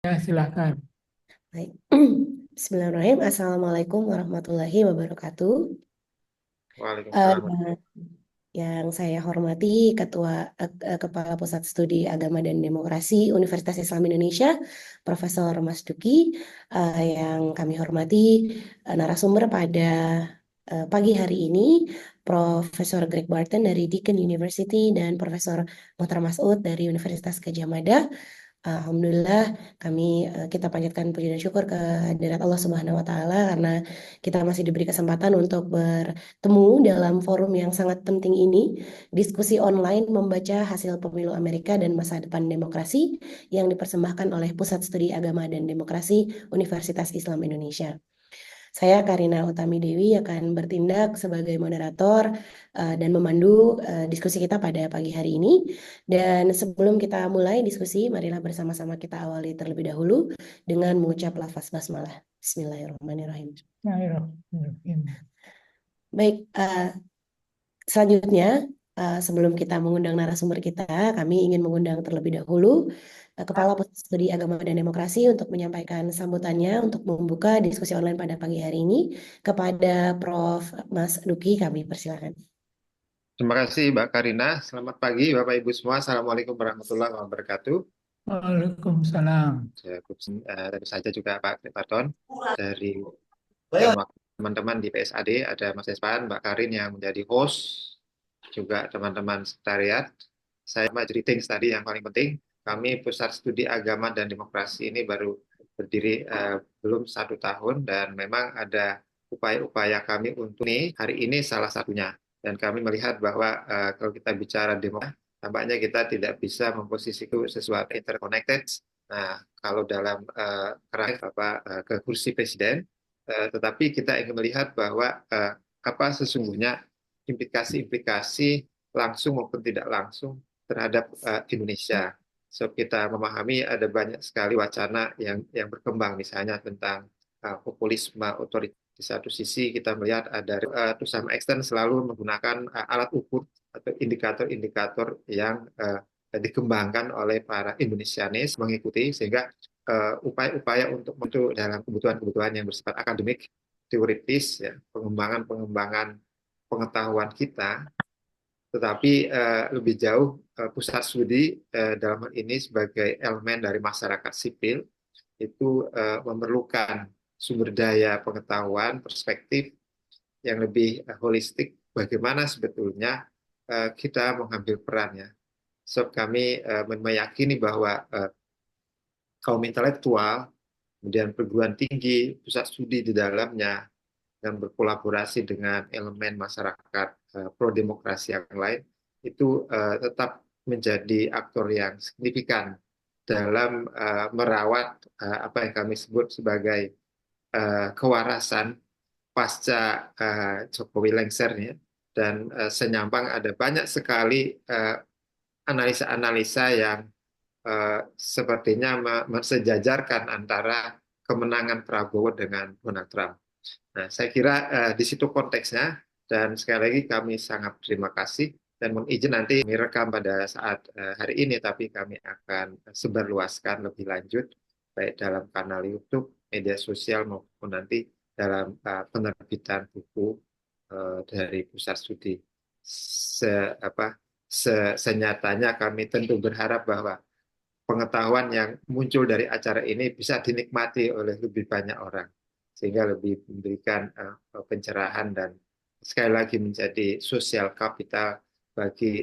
Ya, silakan. Baik. Bismillahirrahmanirrahim. Assalamualaikum warahmatullahi wabarakatuh. Waalaikumsalam. Eh, yang saya hormati Kepala Pusat Studi Agama dan Demokrasi Universitas Islam Indonesia, Profesor Mas Duki. Yang kami hormati narasumber pada pagi hari ini, Profesor Greg Barton dari Deakin University dan Profesor Muhtar Masud dari Universitas Gadjah Mada. Alhamdulillah kita panjatkan puji dan syukur kehadirat Allah Subhanahu wa taala karena kita masih diberi kesempatan untuk bertemu dalam forum yang sangat penting ini, diskusi online membaca hasil pemilu Amerika dan masa depan demokrasi yang dipersembahkan oleh Pusat Studi Agama dan Demokrasi Universitas Islam Indonesia. Saya Karina Utami Dewi akan bertindak sebagai moderator dan memandu diskusi kita pada pagi hari ini. Dan sebelum kita mulai diskusi, marilah bersama-sama kita awali terlebih dahulu dengan mengucap lafaz basmalah. Bismillahirrahmanirrahim. Bismillahirrahmanirrahim. Baik, selanjutnya sebelum kita mengundang narasumber kita, kami ingin mengundang terlebih dahulu Kepala Pusat Studi Agama dan Demokrasi untuk menyampaikan sambutannya untuk membuka diskusi online pada pagi hari ini kepada Prof. Mas Duki, kami persilakan. Terima kasih Mbak Karina. Selamat pagi Bapak Ibu semua. Assalamualaikum warahmatullahi wabarakatuh. Waalaikumsalam. Tentu saja juga Pak Kriparton dari yang teman-teman di PSAD, ada Mas Espan, Mbak Karin yang menjadi host, juga teman-teman sekretariat. Saya greetings tadi yang paling penting. Kami Pusat Studi Agama dan Demokrasi ini baru berdiri belum 1 tahun dan memang ada upaya-upaya kami untuk ini hari ini salah satunya. Dan kami melihat bahwa kalau kita bicara demokrasi, tampaknya kita tidak bisa memposisikan sesuatu interconnected. Nah, kalau dalam kerangka ke kursi presiden, tetapi kita ingin melihat bahwa apa sesungguhnya implikasi-implikasi langsung maupun tidak langsung terhadap Indonesia. So kita memahami ada banyak sekali wacana yang berkembang, misalnya tentang populisme otoriter. Di satu sisi kita melihat ada to some extent selalu menggunakan alat ukur atau indikator-indikator yang dikembangkan oleh para Indonesianis mengikuti, sehingga upaya-upaya untuk dalam kebutuhan-kebutuhan yang bersifat akademik, teoritis, ya, pengembangan-pengembangan pengetahuan kita, tetapi lebih jauh pusat studi dalam hal ini sebagai elemen dari masyarakat sipil itu memerlukan sumber daya pengetahuan, perspektif yang lebih holistik, bagaimana sebetulnya kita mengambil perannya. So kami meyakini bahwa kaum intelektual, kemudian perguruan tinggi, pusat studi di dalamnya, dan berkolaborasi dengan elemen masyarakat pro-demokrasi yang lain, itu tetap menjadi aktor yang signifikan dalam merawat apa yang kami sebut sebagai kewarasan pasca Jokowi lengser, ya. Dan senyambang ada banyak sekali analisa-analisa yang sepertinya mensejajarkan antara kemenangan Prabowo dengan Donald Trump. Nah, saya kira di situ konteksnya, dan sekali lagi kami sangat terima kasih dan mohon izin nanti direkam pada saat hari ini, tapi kami akan sebarluaskan lebih lanjut baik dalam kanal YouTube, media sosial maupun nanti dalam penerbitan buku dari pusat studi. Apa, senyatanya kami tentu berharap bahwa pengetahuan yang muncul dari acara ini bisa dinikmati oleh lebih banyak orang, sehingga lebih memberikan pencerahan dan sekali lagi menjadi sosial kapital bagi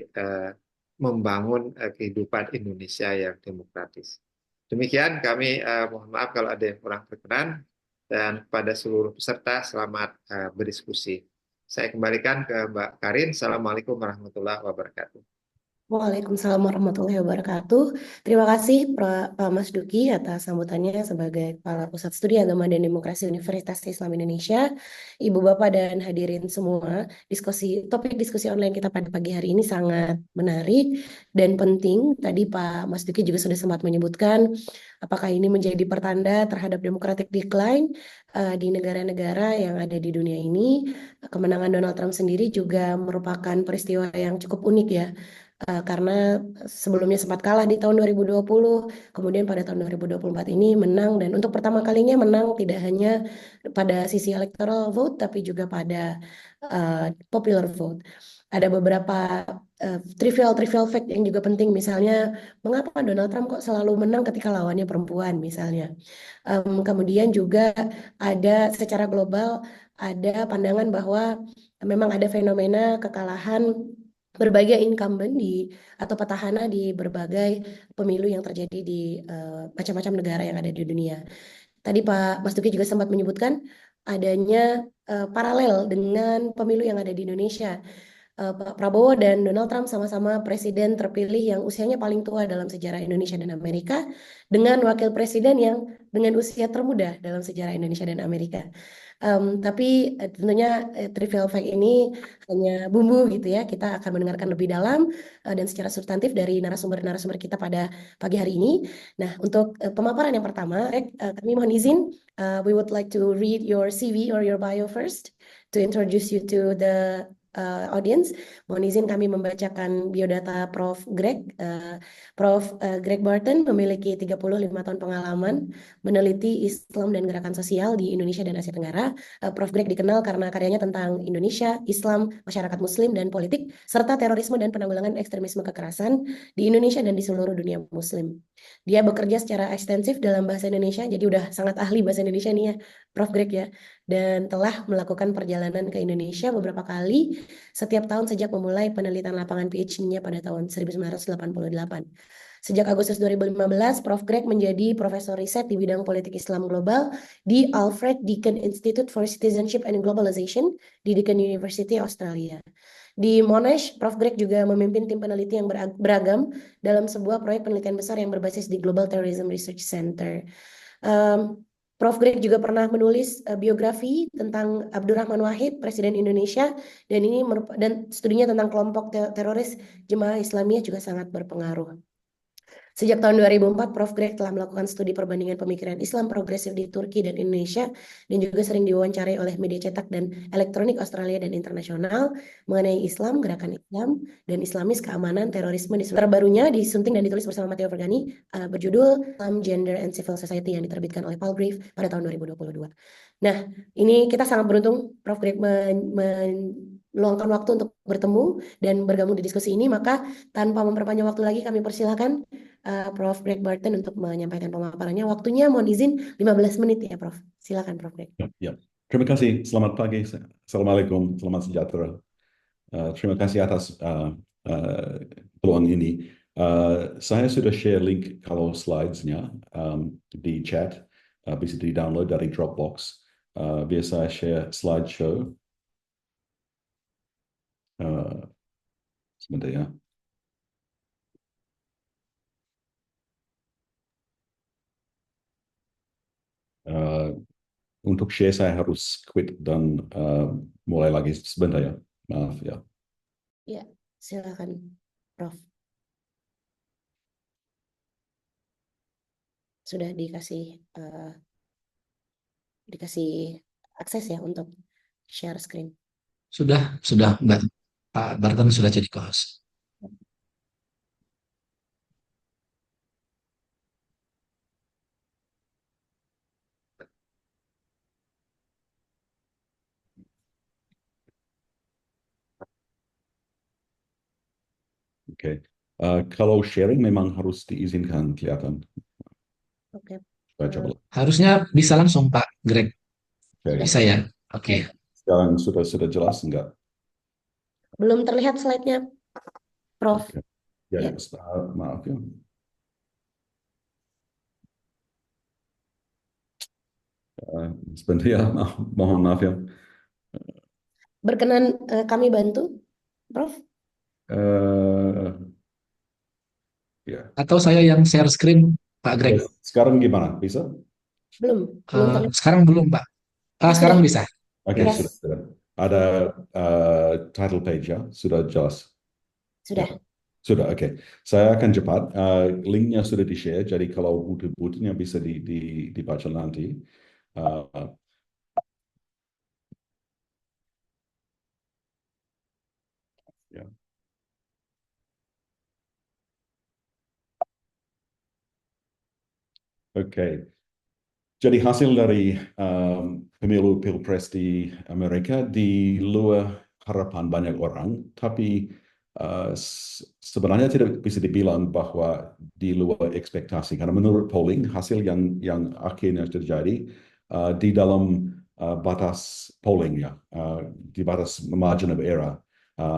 membangun kehidupan Indonesia yang demokratis. Demikian kami mohon maaf kalau ada yang kurang berkenan, dan pada seluruh peserta selamat berdiskusi. Saya kembalikan ke Mbak Karin. Assalamualaikum warahmatullahi wabarakatuh. Waalaikumsalam warahmatullahi wabarakatuh. Terima kasih Pak Mas Duki atas sambutannya sebagai Kepala Pusat Studi Agama dan Demokrasi Universitas Islam Indonesia. Ibu Bapak dan hadirin semua, topik diskusi online kita pada pagi hari ini sangat menarik dan penting. Tadi Pak Mas Duki juga sudah sempat menyebutkan apakah ini menjadi pertanda terhadap democratic decline di negara-negara yang ada di dunia ini. Kemenangan Donald Trump sendiri juga merupakan peristiwa yang cukup unik, ya, karena sebelumnya sempat kalah di tahun 2020, kemudian pada tahun 2024 ini menang, dan untuk pertama kalinya menang tidak hanya pada sisi electoral vote tapi juga pada popular vote. Ada beberapa trivial fact yang juga penting, misalnya mengapa Donald Trump kok selalu menang ketika lawannya perempuan misalnya. Kemudian juga ada secara global ada pandangan bahwa memang ada fenomena kekalahan berbagai incumbent atau petahana di berbagai pemilu yang terjadi di macam-macam negara yang ada di dunia. Tadi Pak Mas Duki juga sempat menyebutkan adanya paralel dengan pemilu yang ada di Indonesia. Pak Prabowo dan Donald Trump sama-sama presiden terpilih yang usianya paling tua dalam sejarah Indonesia dan Amerika, dengan wakil presiden yang dengan usia termuda dalam sejarah Indonesia dan Amerika. Tapi tentunya trivial fact ini hanya bumbu gitu ya. Kita akan mendengarkan lebih dalam dan secara substantif dari narasumber-narasumber kita pada pagi hari ini. Nah, untuk pemaparan yang pertama, kami mohon izin, we would like to read your CV or your bio first to introduce you to the audience. Mohon izin kami membacakan biodata Prof. Greg. Prof. Greg Barton memiliki 35 tahun pengalaman meneliti Islam dan gerakan sosial di Indonesia dan Asia Tenggara. Prof. Greg dikenal karena karyanya tentang Indonesia, Islam, masyarakat Muslim, dan politik, serta terorisme dan penanggulangan ekstremisme kekerasan di Indonesia dan di seluruh dunia Muslim. Dia bekerja secara ekstensif dalam bahasa Indonesia, jadi udah sangat ahli bahasa Indonesia nih ya, Prof. Greg ya, dan telah melakukan perjalanan ke Indonesia beberapa kali setiap tahun sejak memulai penelitian lapangan PhD-nya pada tahun 1988. Sejak Agustus 2015, Prof. Greg menjadi profesor riset di bidang politik Islam global di Alfred Deakin Institute for Citizenship and Globalization di Deakin University, Australia. Di Monash, Prof. Greg juga memimpin tim peneliti yang beragam dalam sebuah proyek penelitian besar yang berbasis di Global Terrorism Research Center. Prof. Greg juga pernah menulis biografi tentang Abdurrahman Wahid, Presiden Indonesia, dan dan studinya tentang kelompok teroris Jemaah Islamiyah juga sangat berpengaruh. Sejak tahun 2004, Prof. Greg telah melakukan studi perbandingan pemikiran Islam progresif di Turki dan Indonesia, dan juga sering diwawancarai oleh media cetak dan elektronik Australia dan internasional mengenai Islam, gerakan Islam, dan Islamis, keamanan, terorisme. Terbarunya disunting dan ditulis bersama Matteo Vergani, berjudul Islam, Gender and Civil Society, yang diterbitkan oleh Palgrave pada tahun 2022. Nah, ini kita sangat beruntung Prof. Greg meluangkan waktu untuk bertemu dan bergabung di diskusi ini, maka tanpa memperpanjang waktu lagi kami persilakan Prof. Greg Barton untuk menyampaikan pemaparannya. Waktunya mohon izin 15 menit ya, Prof. Silakan, Prof. Greg. Ya. Terima kasih. Selamat pagi. Assalamualaikum. Selamat sejahtera. Terima kasih atas peluang ini. Saya sudah share link kalau slides-nya di chat. Bisa di-download dari Dropbox. Biasa share slideshow. Sebentar ya. Untuk share saya harus quit dan mulai lagi sebentar ya. Maaf ya. Ya, silakan, Prof. Sudah dikasih akses ya untuk share screen. Sudah, Mbak. Pak Barton sudah jadi host. Oke. Kalau sharing memang harus diizinkan kelihatan. Oke. Saya coba. Harusnya bisa langsung Pak Greg. Oke. Bisa ya? Oke. Sekarang sudah jelas enggak? Belum terlihat slide-nya, Prof. Oke. Ya, Ya. maaf ya. Sebentar ya, mohon maaf ya. Berkenan kami bantu, Prof. Ya. Atau saya yang share screen, Pak Greg. Sekarang gimana? Bisa? Belum terlihat. Sekarang belum, Pak. Sekarang bisa. Oke, Yes. sudah. Ada title page ya, sudah jelas. Sudah. Ya. Sudah, oke. Saya akan cepat. Linknya sudah di-share, jadi kalau butuh-butuhnya bisa dibaca nanti. Ya. Oke. Jadi hasil dari pemilu pilpres di Amerika di luar harapan banyak orang, tapi sebenarnya tidak bisa dibilang bahwa di luar ekspektasi. Karena menurut polling hasil yang akhirnya terjadi di dalam batas polling ya, di batas margin of error.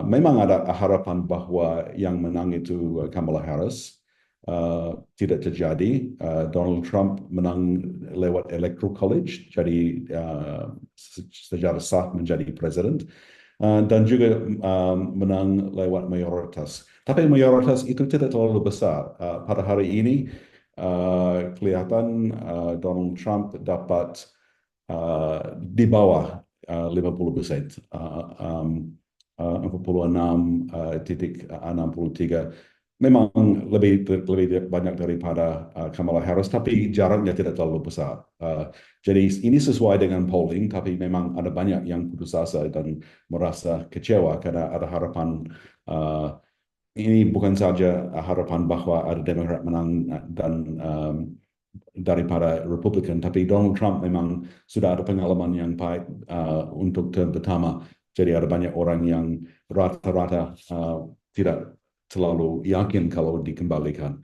Memang ada harapan bahwa yang menang itu Kamala Harris. Tidak terjadi. Donald Trump menang lewat Electoral College, jadi secara sah menjadi presiden, dan juga menang lewat mayoritas. Tapi mayoritas itu tidak terlalu besar. Pada hari ini kelihatan Donald Trump dapat di bawah 50%, 46,63. Memang lebih banyak daripada Kamala Harris, tapi jaraknya tidak terlalu besar. Jadi ini sesuai dengan polling, tapi memang ada banyak yang putus asa dan merasa kecewa karena ada harapan. Ini bukan saja harapan bahwa ada Demokrat menang dan daripada Republikan, tapi Donald Trump memang sudah ada pengalaman yang baik untuk term pertama. Jadi ada banyak orang yang rata-rata tidak terlalu yakin kalau dikembalikan.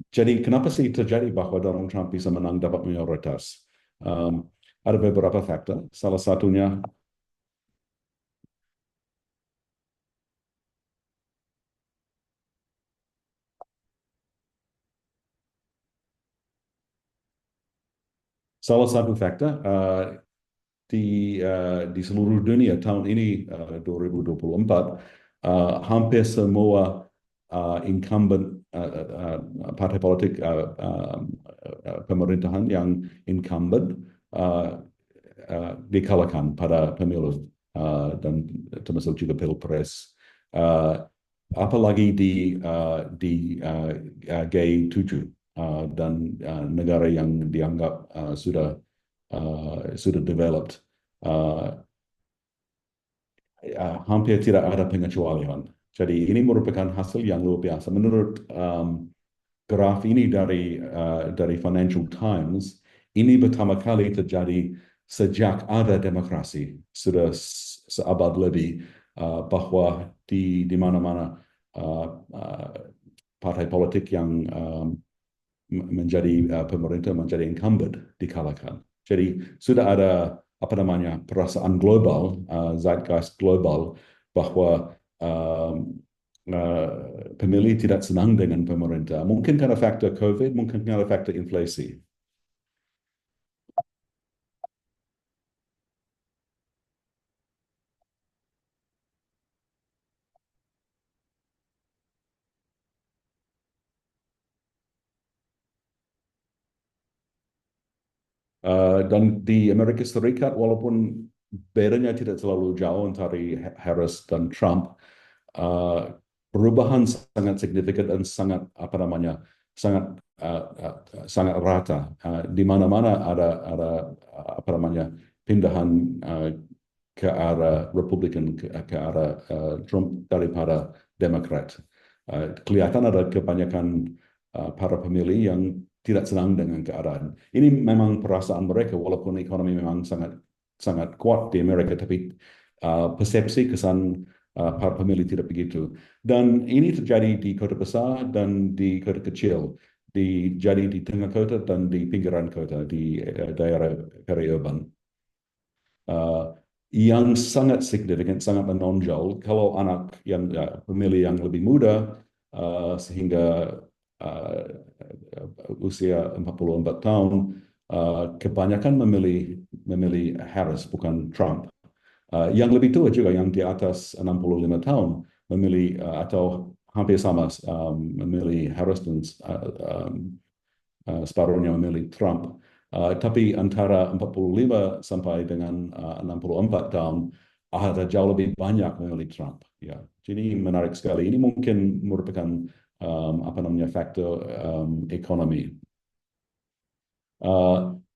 Jadi kenapa sih terjadi bahwa Donald Trump bisa menang dapat mayoritas? Ada beberapa faktor. Salah satunya salah satu faktor di seluruh dunia tahun ini 2024 hampir semua incumbent partai politik pemerintahan yang incumbent dikalahkan pada pemilu dan termasuk juga pilpres. Apalagi di G7 dan negara yang dianggap sudah developed, hampir tidak ada pengecualian. Jadi ini merupakan hasil yang luar biasa. Menurut graf ini dari Financial Times, ini pertama kali terjadi sejak ada demokrasi, sudah seabad lebih, bahwa di mana-mana partai politik yang menjadi pemerintah, menjadi incumbent dikalahkan. Jadi sudah ada perasaan global, zeitgeist global, bahwa pemilih tidak senang dengan pemerintah. Mungkin karena faktor COVID, mungkin karena faktor inflasi. Dan di Amerika Serikat, walaupun bedanya tidak terlalu jauh antara Harris dan Trump, perubahan sangat signifikan dan sangat sangat rata. Di mana-mana ada pindahan ke arah Republikan, ke arah Trump daripada Demokrat. Kelihatan ada kebanyakan para pemilih yang tidak senang dengan keadaan. Ini memang perasaan mereka, walaupun ekonomi memang sangat kuat di Amerika, tapi persepsi kesan para pemilih tidak begitu. Dan ini terjadi di kota besar dan di kota kecil, jadi di tengah kota dan di pinggiran kota, di daerah peri-urban. Yang sangat signifikan, sangat menonjol, kalau anak yang pemilih yang lebih muda, sehingga usia 44 tahun, kebanyakan memilih Harris, bukan Trump. Yang lebih tua juga, yang di atas 65 tahun, memilih atau hampir sama, memilih Harris dan separuhnya memilih Trump. Tapi antara 45 sampai dengan 64 tahun, ada jauh lebih banyak memilih Trump. Ya, jadi menarik sekali. Ini mungkin merupakan faktor ekonomi.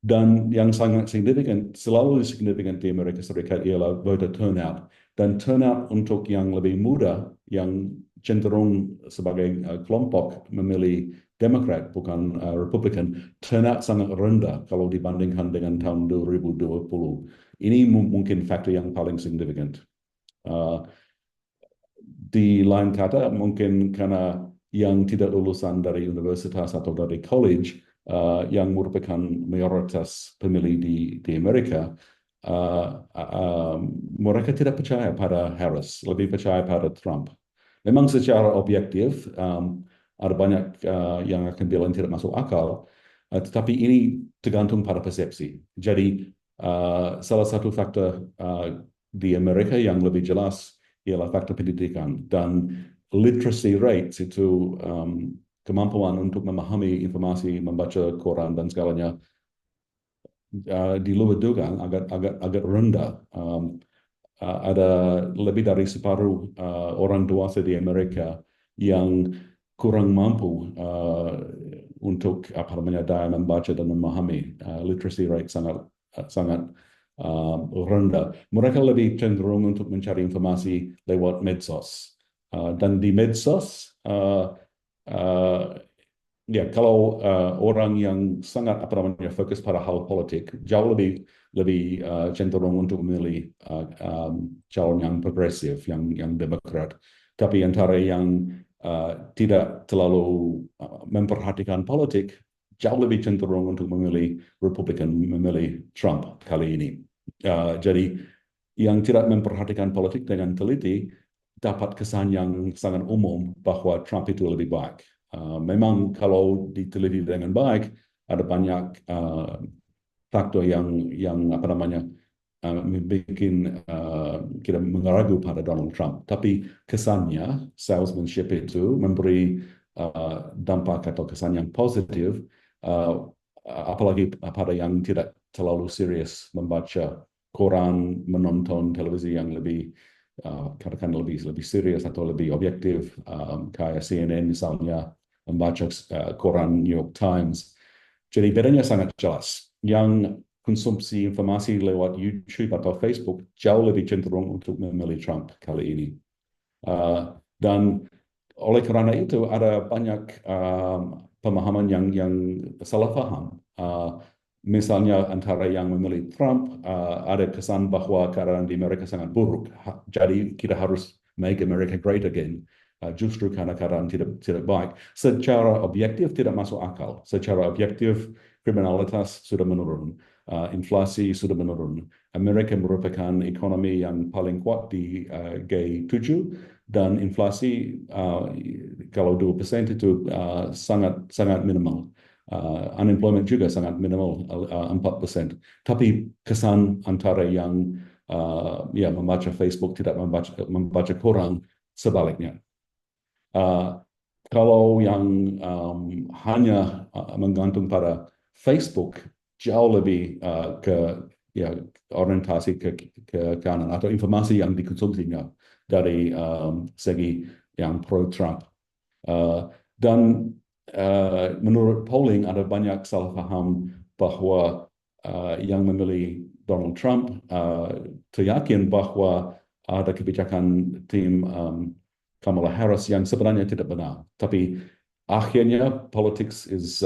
Dan yang sangat signifikan, selalu signifikan di Amerika Serikat ialah voter turnout. Dan turnout untuk yang lebih muda, yang cenderung sebagai kelompok memilih Demokrat, bukan Republikan, turnout sangat rendah kalau dibandingkan dengan tahun 2020. Ini mungkin faktor yang paling signifikan. Di lain kata, mungkin karena yang tidak lulusan dari universitas atau dari college, yang merupakan mayoritas pemilih di Amerika, mereka tidak percaya pada Harris, lebih percaya pada Trump. Memang secara objektif, ada banyak yang akan bilang tidak masuk akal, tetapi ini tergantung pada persepsi. Jadi, salah satu faktor di Amerika yang lebih jelas ialah faktor pendidikan, dan literacy rates itu kemampuan untuk memahami informasi, membaca koran dan segalanya di luar dugaan agak rendah. Ada lebih dari separuh orang dewasa di Amerika yang kurang mampu untuk daya membaca dan memahami. Literacy rate sangat rendah. Mereka lebih cenderung untuk mencari informasi lewat medsos. Dan di medsos, ya, kalau orang yang sangat fokus pada hal politik jauh lebih cenderung untuk memilih calon yang progresif, yang Demokrat. Tapi antara yang tidak terlalu memperhatikan politik jauh lebih cenderung untuk memilih Republikan, memilih Trump kali ini. Jadi yang tidak memperhatikan politik dengan teliti dapat kesan yang sangat umum bahwa Trump itu lebih baik. Memang kalau diteliti dengan baik, ada banyak faktor yang bikin kita meragu pada Donald Trump. Tapi kesannya, salesmanship itu memberi dampak atau kesan yang positif, apalagi pada yang tidak terlalu serius membaca koran, menonton televisi yang lebih katakan lebih serius atau lebih objektif, kayak CNN misalnya, membaca koran New York Times. Jadi bedanya sangat jelas. Yang konsumsi informasi lewat YouTube atau Facebook jauh lebih cenderung untuk memilih Trump kali ini. Dan oleh karena itu ada banyak pemahaman yang salah paham. Misalnya antara yang memilih Trump, ada kesan bahwa keadaan di Amerika sangat buruk. Jadi kita harus make America great again. Justru karena keadaan tidak baik. Secara objektif tidak masuk akal. Secara objektif kriminalitas sudah menurun. Inflasi sudah menurun. Amerika merupakan ekonomi yang paling kuat di G7, dan inflasi kalau 2% itu sangat minimal. Unemployment juga sangat minimal, 4%. Tapi kesan antara yang membaca Facebook tidak membaca koran sebaliknya. Kalau yang hanya menggantung pada Facebook jauh lebih orientasi ke kanan, atau informasi yang dikonsumsinya dari segi yang pro-Trump. Dan menurut polling ada banyak salah paham bahwa yang memilih Donald Trump teryakin bahwa ada kebijakan tim Kamala Harris yang sebenarnya tidak benar. Tapi akhirnya politics is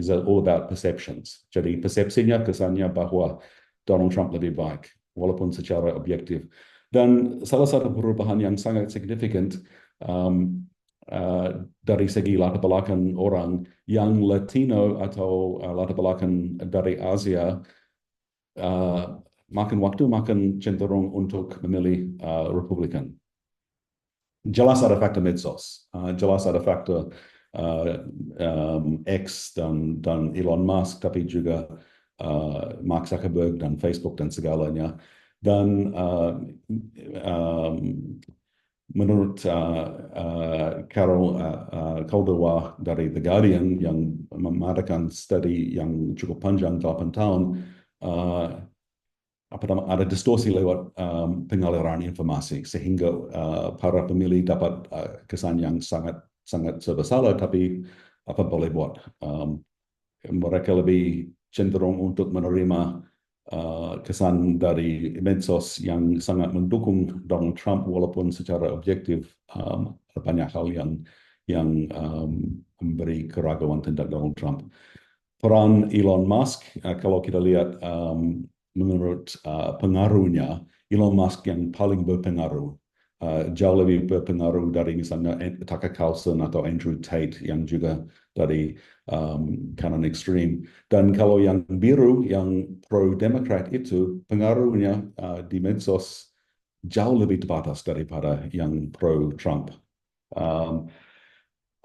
all about perceptions. Jadi persepsinya, kesannya bahwa Donald Trump lebih baik, walaupun secara objektif. Dan salah satu perubahan yang sangat signifikan dari segi latar belakang orang yang Latino atau latar belakang dari Asia, makin waktu makin cenderung untuk memilih Republikan. Jelas ada faktor medsos, jelas ada faktor X dan Elon Musk, tapi juga Mark Zuckerberg dan Facebook dan segalanya. Dan menurut Carol Caldewa dari The Guardian yang mengadakan studi yang cukup panjang 8 tahun, ada distorsi lewat pengaliran informasi, sehingga para pemilih dapat kesan yang sangat serba salah, tapi apa boleh buat. Mereka lebih cenderung untuk menerima kesan dari medsos yang sangat mendukung Donald Trump, walaupun secara objektif banyak hal yang memberi keraguan tentang Donald Trump. Peran Elon Musk, kalau kita lihat menurut pengaruhnya, Elon Musk yang paling berpengaruh, jauh lebih berpengaruh dari misalnya Tucker Carlson atau Andrew Tate yang juga dari kanan ekstrim. Dan kalau yang biru, yang pro-Demokrat itu, pengaruhnya di medsos jauh lebih terbatas daripada yang pro-Trump.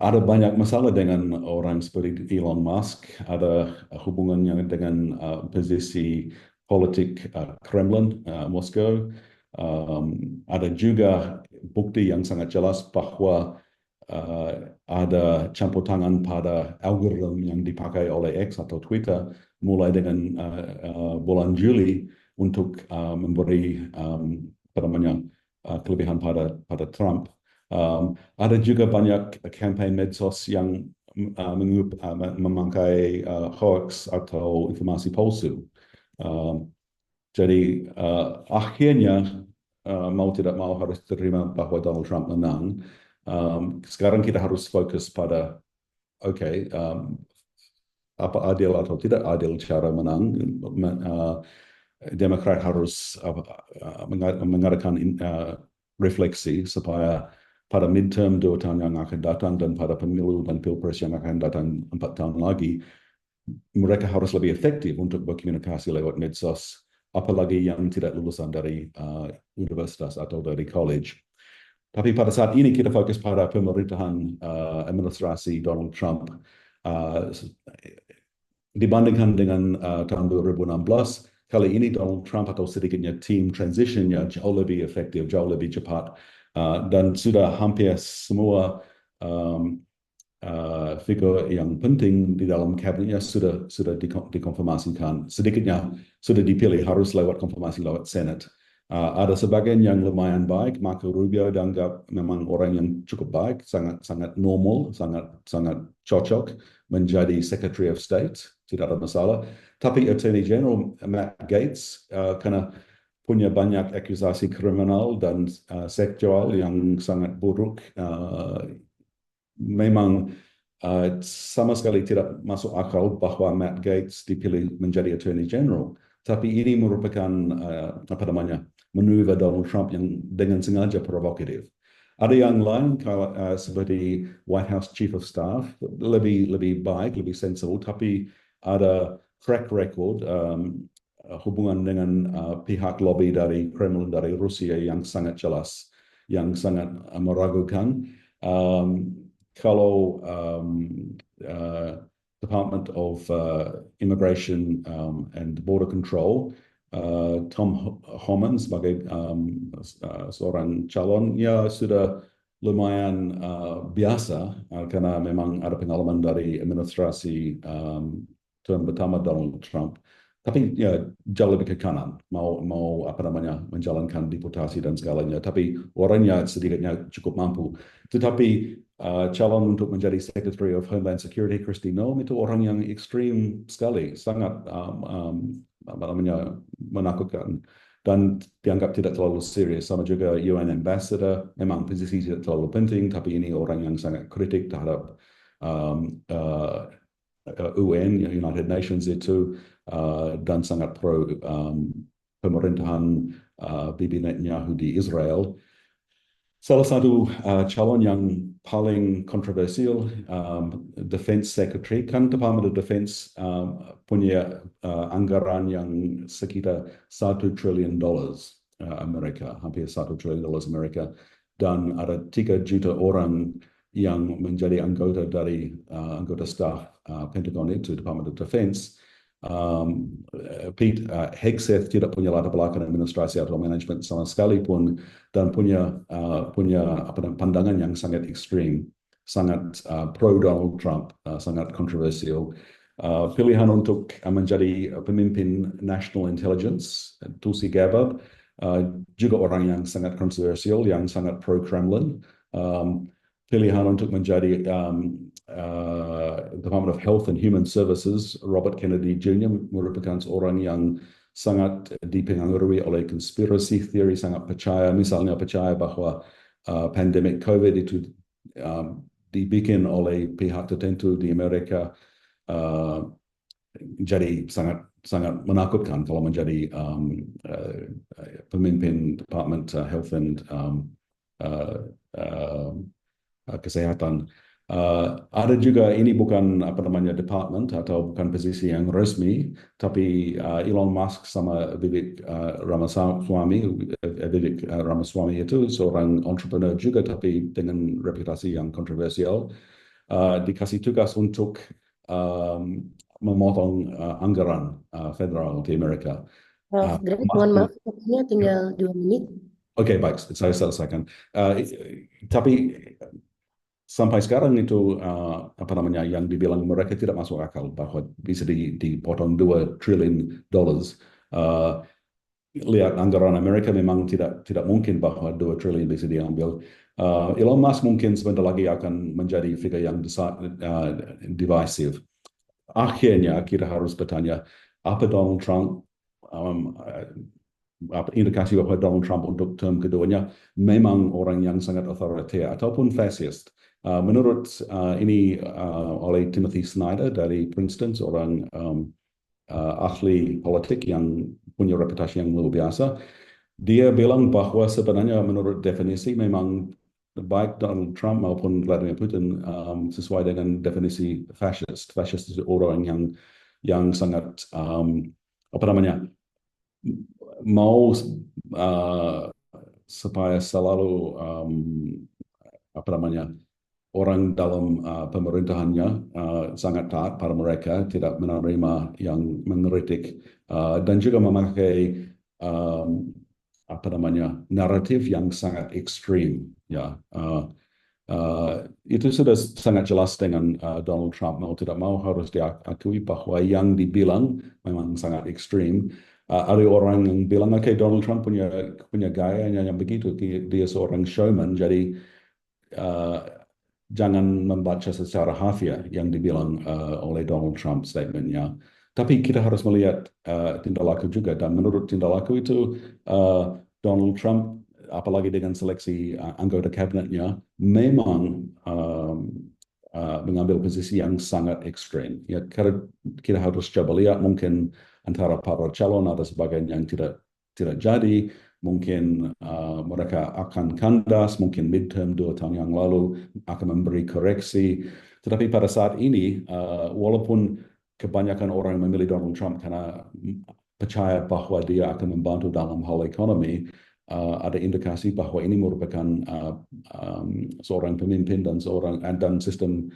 Ada banyak masalah dengan orang seperti Elon Musk, ada hubungannya dengan posisi politik Kremlin, Moskow. Ada juga bukti yang sangat jelas bahwa ada campur tangan pada algoritma yang dipakai oleh X atau Twitter mulai dengan bulan Juli untuk memberi kelebihan pada Trump. Ada juga banyak campaign medsos yang memakai hoax atau informasi palsu. Jadi akhirnya mau tidak mau harus terima bahwa Donald Trump menang. Sekarang kita harus fokus pada apa adil atau tidak adil cara menang. Demokrat harus mengadakan refleksi supaya pada midterm 2 tahun yang akan datang dan pada pemilu dan pilpres yang akan datang 4 tahun lagi, mereka harus lebih efektif untuk berkomunikasi lewat medsos, apalagi yang tidak lulusan dari universitas atau dari college. Tapi pada saat ini kita fokus pada pemerintahan administrasi Donald Trump. Dibandingkan dengan tahun 2016, kali ini Donald Trump atau sedikitnya tim transitionnya jauh lebih efektif, jauh lebih cepat, dan sudah hampir semua figur yang penting di dalam kabinetnya sudah dikonfirmasikan. Sedikitnya sudah dipilih, harus lewat konfirmasi lewat Senate. Ada sebagian yang lumayan baik. Marco Rubio dianggap memang orang yang cukup baik, sangat normal, sangat cocok menjadi Secretary of State, tidak ada masalah. Tapi Attorney General Matt Gaetz karena punya banyak akusasi kriminal dan seksual yang sangat buruk, memang sama sekali tidak masuk akal bahwa Matt Gaetz dipilih menjadi Attorney General. Tapi ini merupakan manuver Donald Trump yang dengan sengaja provokatif. Ada yang lain seperti White House Chief of Staff lebih baik, lebih sensible, tapi ada track record hubungan dengan pihak lobby dari Kremlin, dari Rusia yang sangat jelas, yang sangat meragukan. Kalau Department of Immigration and Border Control, Tom Homan sebagai seorang calon, ya sudah lumayan biasa karena memang ada pengalaman dari administrasi term pertama Donald Trump. Tapi ya jauh lebih ke kanan, mau menjalankan deputasi dan segalanya. Tapi orangnya sedikitnya cukup mampu. Tetapi calon untuk menjadi Secretary of Homeland Security, Kristi Noem, itu orang yang ekstrim sekali, sangat menakutkan dan dianggap tidak terlalu serius. Sama juga UN Ambassador, memang posisi tidak terlalu penting, tapi ini orang yang sangat kritik terhadap UN, United Nations itu, dan sangat pro pemerintahan Bibi Netanyahu di Israel. Salah satu calon yang paling kontroversial, Defense Secretary, kan Department of Defense punya anggaran yang sekitar $1 trillion Amerika, hampir $1 trillion Amerika, dan ada 3 juta orang yang menjadi anggota dari anggota staff Pentagon itu, Department of Defense. Pete Hegseth tidak punya latar belakang administrasi atau manajemen sama sekali pun, dan punya pandangan yang sangat ekstrim, sangat pro Donald Trump, sangat kontroversial. Pilihan untuk menjadi pemimpin National Intelligence, Tulsi Gabbard, juga orang yang sangat kontroversial, yang sangat pro Kremlin. Pilihan untuk menjadi Department of Health and Human Services, Robert Kennedy Jr. merupakan seorang yang sangat dipengaruhi oleh konspirasi teori, sangat percaya bahwa pandemik COVID itu dibikin oleh pihak tertentu di Amerika jadi sangat sangat menakutkan kalau menjadi pemimpin Department Health and Kesehatan. Ada juga ini bukan apa namanya department atau bukan posisi yang resmi, tapi Elon Musk sama Vivek Ramaswamy itu seorang entrepreneur juga, tapi dengan reputasi yang kontroversial, dikasih tugas untuk memotong anggaran federal di Amerika. Prof. Greg, mohon maaf, waktunya tinggal 2 menit. Oke, baik, saya selesaikan. Tapi sampai sekarang itu apa namanya yang dibilang mereka tidak masuk akal bahwa bisa dipotong $2 triliun. Lihat anggaran Amerika memang tidak mungkin bahwa 2 triliun bisa diambil. Elon Musk mungkin sebentar lagi akan menjadi figur yang divisive. Akhirnya kita harus bertanya, apa Donald Trump indikasi bahwa Donald Trump untuk term keduanya memang orang yang sangat otoriter ataupun fascist. Menurut ini oleh Timothy Snyder dari Princeton, seorang ahli politik yang punya reputasi yang luar biasa, dia bilang bahwa sebenarnya menurut definisi memang baik Donald Trump maupun Vladimir Putin sesuai dengan definisi fascist. Fascist itu orang yang sangat apa namanya mau supaya selalu apa namanya orang dalam pemerintahannya sangat taat pada mereka, tidak menerima yang mengkritik, dan juga memakai apa namanya naratif yang sangat ekstrim. Ya, itu sudah sangat jelas dengan Donald Trump. Mau tidak mau harus diakui bahwa yang dibilang memang sangat ekstrim. Ada orang yang bilang, oke, Donald Trump punya gayanya yang begitu, dia seorang showman, jadi jangan membaca secara harfiah yang dibilang oleh Donald Trump statementnya. Tapi kita harus melihat tindak laku juga, dan menurut tindak laku itu Donald Trump, apalagi dengan seleksi anggota kabinetnya, memang mengambil posisi yang sangat ekstrem. Ya, kita harus coba lihat mungkin antara para calon ada sebagian yang tidak jadi, mungkin mereka akan kandas, mungkin midterm 2 tahun yang lalu akan memberi koreksi. Tetapi pada saat ini, walaupun kebanyakan orang memilih Donald Trump karena percaya bahwa dia akan membantu dalam hal ekonomi, ada indikasi bahwa ini merupakan seorang pemimpin dan sistem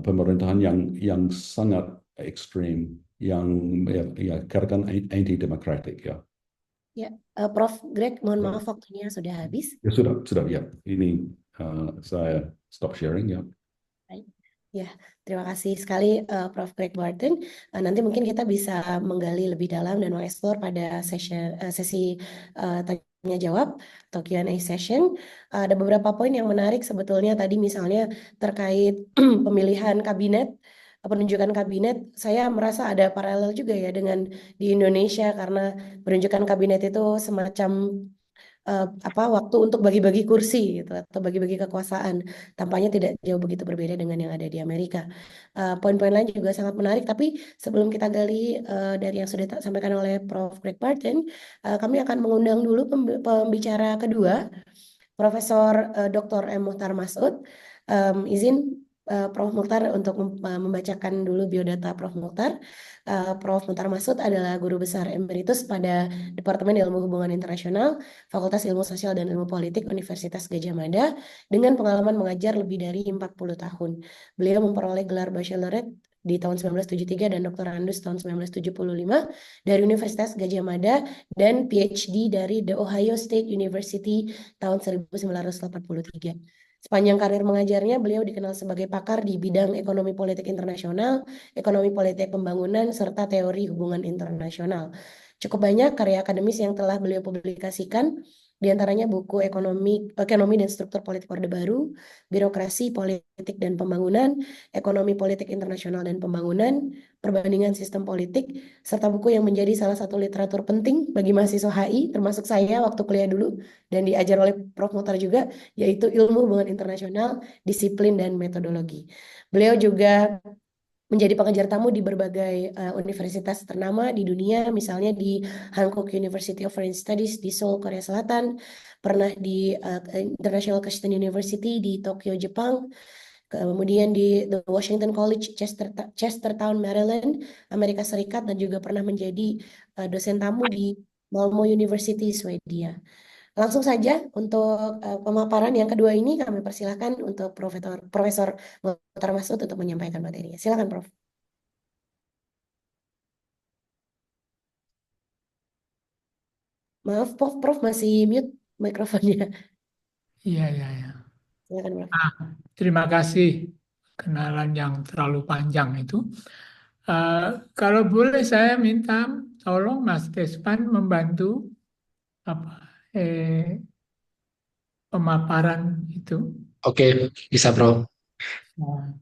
pemerintahan yang sangat ekstrim, yang ya katakan anti-demokratik ya. Ya, Prof. Greg, mohon maaf waktunya sudah habis. Ya, sudah ya. Ini saya stop sharing ya. Baik. Ya, terima kasih sekali Prof. Greg Barton. Nanti mungkin kita bisa menggali lebih dalam dan mengeksplor pada sesi tanya jawab atau Q&A session. Ada beberapa poin yang menarik sebetulnya tadi, misalnya terkait pemilihan kabinet, penunjukan kabinet. Saya merasa ada paralel juga ya dengan di Indonesia, karena penunjukan kabinet itu semacam waktu untuk bagi-bagi kursi gitu, atau bagi-bagi kekuasaan. Tampaknya tidak jauh begitu berbeda dengan yang ada di Amerika. Poin-poin lain juga sangat menarik, tapi sebelum kita gali dari yang sudah disampaikan oleh Prof. Greg Barton, kami akan mengundang dulu pembicara kedua, Profesor Dr. M. Mukhtar Masud. Izin Prof. Mukhtar untuk membacakan dulu biodata Prof. Mukhtar. Prof. Mukhtar Masud adalah guru besar emeritus pada Departemen Ilmu Hubungan Internasional, Fakultas Ilmu Sosial dan Ilmu Politik Universitas Gadjah Mada, dengan pengalaman mengajar lebih dari 40 tahun. Beliau memperoleh gelar Baccalaureate di tahun 1973 dan Doktorandus tahun 1975 dari Universitas Gadjah Mada, dan PhD dari The Ohio State University tahun 1983. Sepanjang karir mengajarnya, beliau dikenal sebagai pakar di bidang ekonomi politik internasional, ekonomi politik pembangunan, serta teori hubungan internasional. Cukup banyak karya akademis yang telah beliau publikasikan Di antaranya buku Ekonomi dan Struktur Politik Orde Baru, Birokrasi, Politik dan Pembangunan, Ekonomi Politik Internasional dan Pembangunan, Perbandingan Sistem Politik, serta buku yang menjadi salah satu literatur penting bagi mahasiswa HI, termasuk saya waktu kuliah dulu, dan diajar oleh Prof. Muhtar juga, yaitu Ilmu Hubungan Internasional, Disiplin dan Metodologi. Beliau juga menjadi pengajar tamu di berbagai universitas ternama di dunia, misalnya di Hankook University of Foreign Studies di Seoul, Korea Selatan, pernah di International Christian University di Tokyo, Jepang, kemudian di The Washington College, Chestertown, Maryland, Amerika Serikat, dan juga pernah menjadi dosen tamu di Malmö University, Swedia. Langsung saja untuk pemaparan yang kedua ini kami persilahkan untuk Profesor Muhtar Masud untuk menyampaikan materinya. Silakan, Prof. Maaf, Prof masih mute mikrofonnya. Iya, iya, iya. Silakan, Prof. Terima kasih kenalan yang terlalu panjang itu. Kalau boleh saya minta tolong Mas Despan membantu apa pemaparan itu. Oke, bisa Bro. Nah,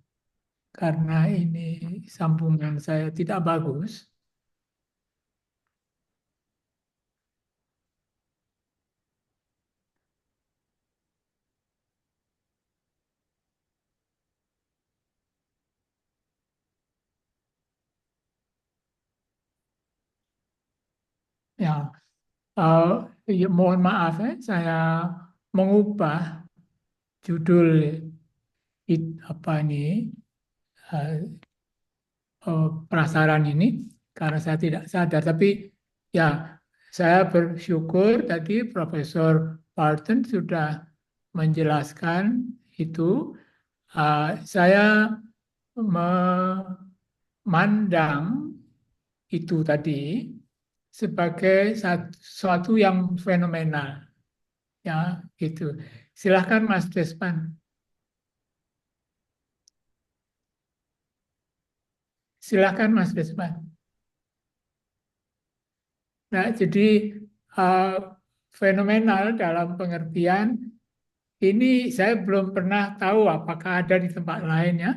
karena ini sambungan saya tidak bagus. Ya, ya, mohon maaf ya, saya mengubah judul apa ini prasaran ini karena saya tidak sadar. Tapi ya, saya bersyukur tadi Profesor Barton sudah menjelaskan itu. Saya memandang itu tadi sebagai sesuatu yang fenomenal, ya gitu. Silahkan Mas Despan. Silahkan Mas Despan. Nah, jadi fenomenal dalam pengertian ini saya belum pernah tahu apakah ada di tempat lain ya.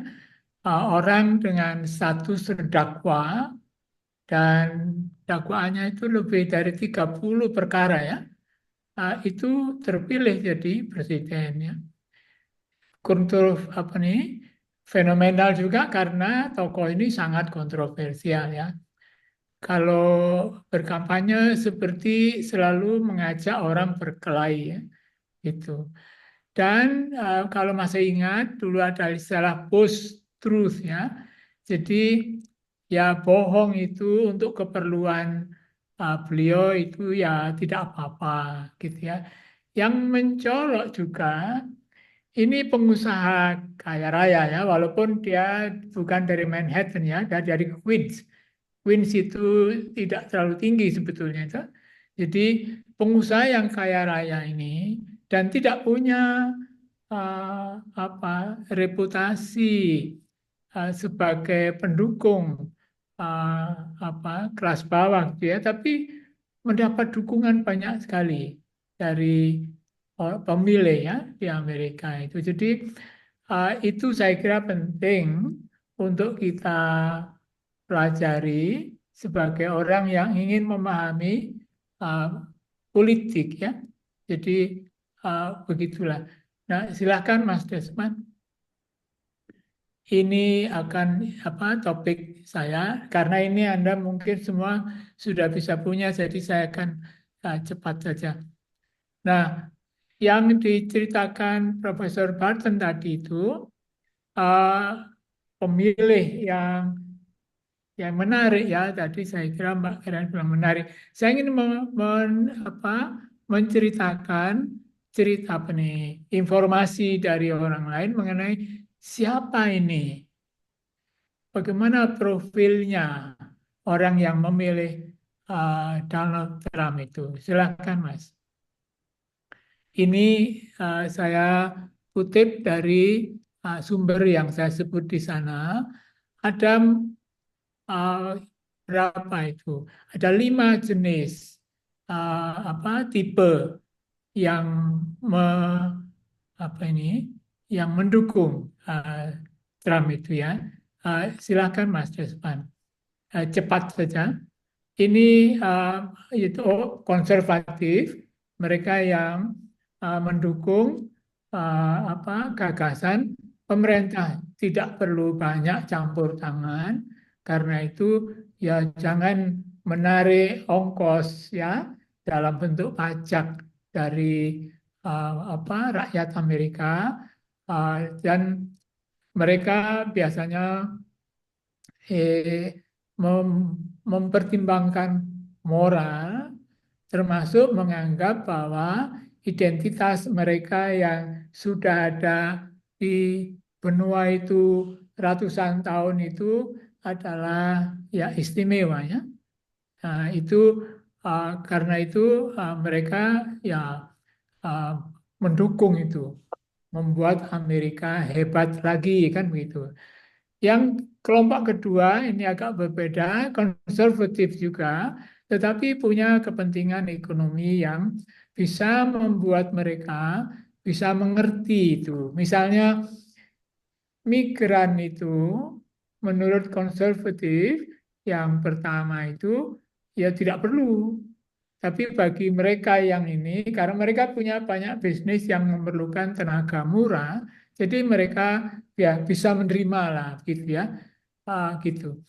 Orang dengan status terdakwa dan dakwaannya itu lebih dari 30 perkara ya. Itu terpilih jadi presiden ya. Kontrol apa nih? Fenomenal juga karena tokoh ini sangat kontroversial ya. Kalau berkampanye seperti selalu mengajak orang berkelahi ya, itu. Dan kalau masih ingat dulu ada istilah post-truth ya. Jadi ya bohong itu untuk keperluan beliau itu ya tidak apa-apa gitu ya. Yang mencolok juga ini pengusaha kaya raya ya, walaupun dia bukan dari Manhattan ya, dia dari Queens. Queens itu tidak terlalu tinggi sebetulnya itu. Jadi pengusaha yang kaya raya ini dan tidak punya apa reputasi sebagai pendukung apa kelas bawah gitu ya, tapi mendapat dukungan banyak sekali dari pemilih ya di Amerika itu. Jadi itu saya kira penting untuk kita pelajari sebagai orang yang ingin memahami uh, politik ya. Jadi begitulah. Nah, silakan Mas Desman. Ini akan apa topik saya karena ini Anda mungkin semua sudah bisa punya, jadi saya akan cepat saja. Nah, yang diceritakan Profesor Barton tadi itu pemilih yang menarik ya. Tadi saya kira Mbak Karen bilang menarik. Saya ingin menceritakan cerita apa nih, informasi dari orang lain mengenai siapa ini, bagaimana profilnya orang yang memilih Donald Trump itu. Silakan Mas. Ini saya kutip dari sumber yang saya sebut di sana. Ada berapa itu? Ada 5 jenis tipe yang yang mendukung Trump itu ya. Silakan Mas Despan, cepat saja. Ini itu konservatif, mereka yang mendukung gagasan pemerintah tidak perlu banyak campur tangan, karena itu ya jangan menarik ongkos ya dalam bentuk pajak dari rakyat Amerika, dan mereka biasanya mempertimbangkan moral, termasuk menganggap bahwa identitas mereka yang sudah ada di benua itu ratusan tahun itu adalah ya istimewa ya. Nah, itu karena itu mereka ya mendukung itu, membuat Amerika hebat lagi kan begitu. Yang kelompok kedua ini agak berbeda, konservatif juga, tetapi punya kepentingan ekonomi yang bisa membuat mereka bisa mengerti itu. Misalnya migran itu menurut konservatif yang pertama itu ya tidak perlu. Tapi bagi mereka yang ini, karena mereka punya banyak bisnis yang memerlukan tenaga murah, jadi mereka ya bisa menerima lah gitu ya, gitu.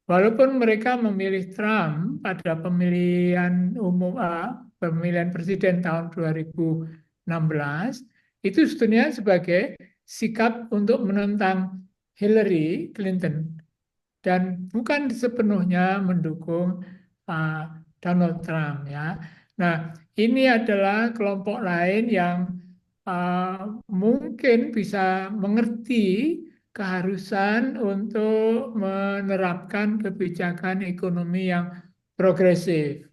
Walaupun mereka memilih Trump pada pemilihan umum, pemilihan presiden tahun 2016, itu sebetulnya sebagai sikap untuk menentang Hillary Clinton dan bukan sepenuhnya mendukung Donald Trump ya. Nah, ini adalah kelompok lain yang mungkin bisa mengerti keharusan untuk menerapkan kebijakan ekonomi yang progresif,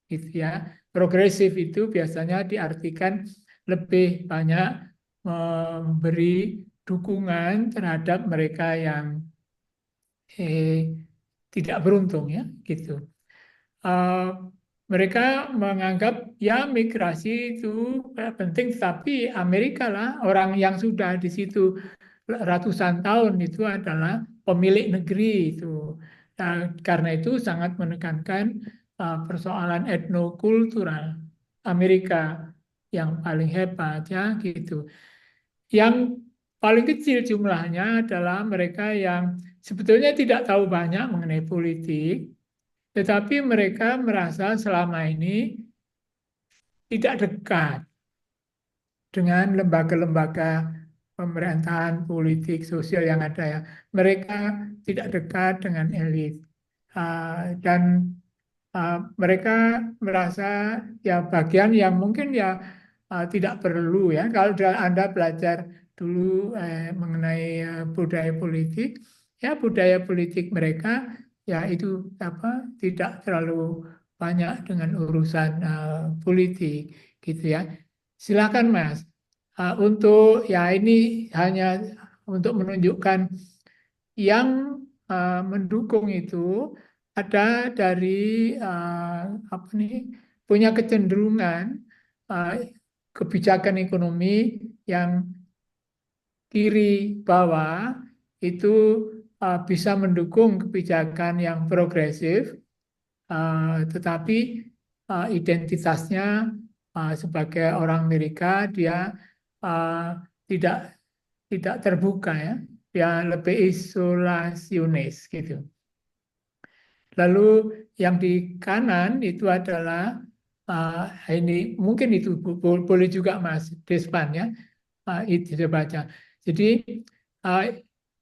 gitu ya. Progresif itu biasanya diartikan lebih banyak memberi dukungan terhadap mereka yang tidak beruntung ya, gitu. Mereka menganggap ya migrasi itu penting, tapi Amerika lah orang yang sudah di situ ratusan tahun itu adalah pemilik negeri itu. Nah, karena itu sangat menekankan persoalan etnokultural Amerika yang paling hebat ya gitu. Yang paling kecil jumlahnya adalah mereka yang sebetulnya tidak tahu banyak mengenai politik, tetapi mereka merasa selama ini tidak dekat dengan lembaga-lembaga pemerintahan politik sosial yang ada ya. Mereka tidak dekat dengan elit. Dan mereka merasa ya bagian yang mungkin ya tidak perlu ya. Kalau Anda belajar dulu mengenai budaya politik, ya budaya politik mereka ya itu tidak terlalu banyak dengan urusan politik gitu ya. Silakan Mas. Untuk ya ini hanya untuk menunjukkan yang mendukung itu ada dari punya kecenderungan kebijakan ekonomi yang kiri bawah itu bisa mendukung kebijakan yang progresif, tetapi identitasnya sebagai orang Amerika dia tidak terbuka ya, dia lebih isolasionis gitu. Lalu yang di kanan itu adalah ini mungkin itu boleh juga Mas Despan ya, itu saya baca. Jadi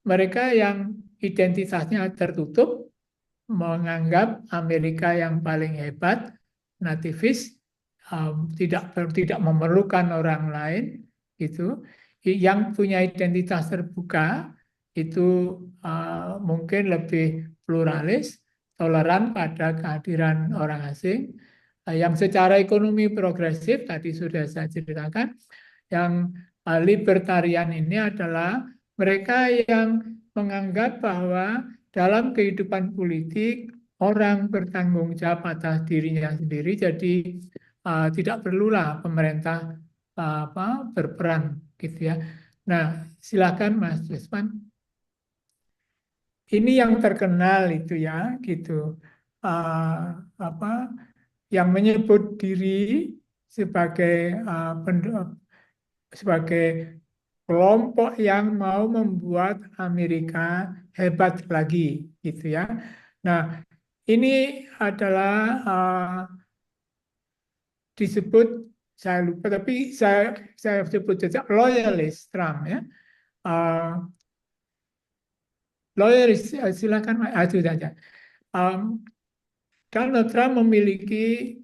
mereka yang identitasnya tertutup menganggap Amerika yang paling hebat, nativis, tidak memerlukan orang lain, itu. Yang punya identitas terbuka itu mungkin lebih pluralis, toleran pada kehadiran orang asing. Yang secara ekonomi progresif tadi sudah saya ceritakan. Yang libertarian ini adalah mereka yang menganggap bahwa dalam kehidupan politik orang bertanggung jawab atas dirinya sendiri, jadi tidak perlulah pemerintah berperan gitu ya. Nah, silakan Mas Desman. Ini yang terkenal itu ya gitu. Yang menyebut diri sebagai sebagai kelompok yang mau membuat Amerika hebat lagi gitu ya. Nah, ini adalah disebut, saya lupa tapi saya sebut saja loyalis Trump ya. Loyalis, silakan itu saja. Donald Trump memiliki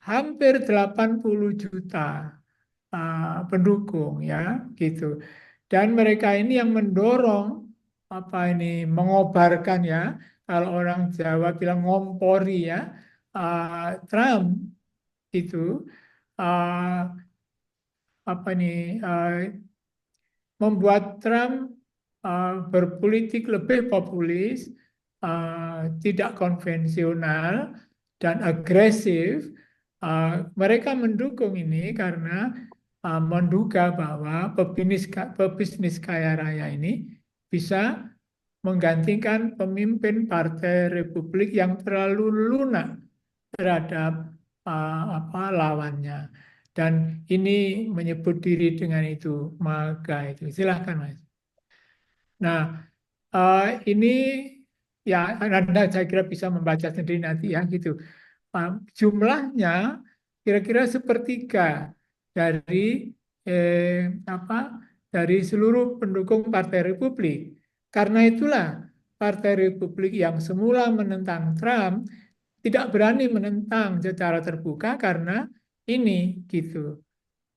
hampir 80 juta pendukung ya gitu. Dan mereka ini yang mendorong mengobarkan ya, kalau orang Jawa bilang ngompori ya, Trump itu membuat Trump berpolitik lebih populis, tidak konvensional dan agresif. Mereka mendukung ini karena menduga bahwa pebisnis kaya raya ini bisa menggantikan pemimpin Partai Republik yang terlalu lunak terhadap lawannya. Dan ini menyebut diri dengan itu, MAGA itu. Silahkan, Mas. Nah, ini ya Anda saya kira bisa membaca sendiri nanti ya gitu. Jumlahnya kira-kira sepertiga dari dari seluruh pendukung Partai Republik. Karena itulah Partai Republik yang semula menentang Trump tidak berani menentang secara terbuka karena ini gitu.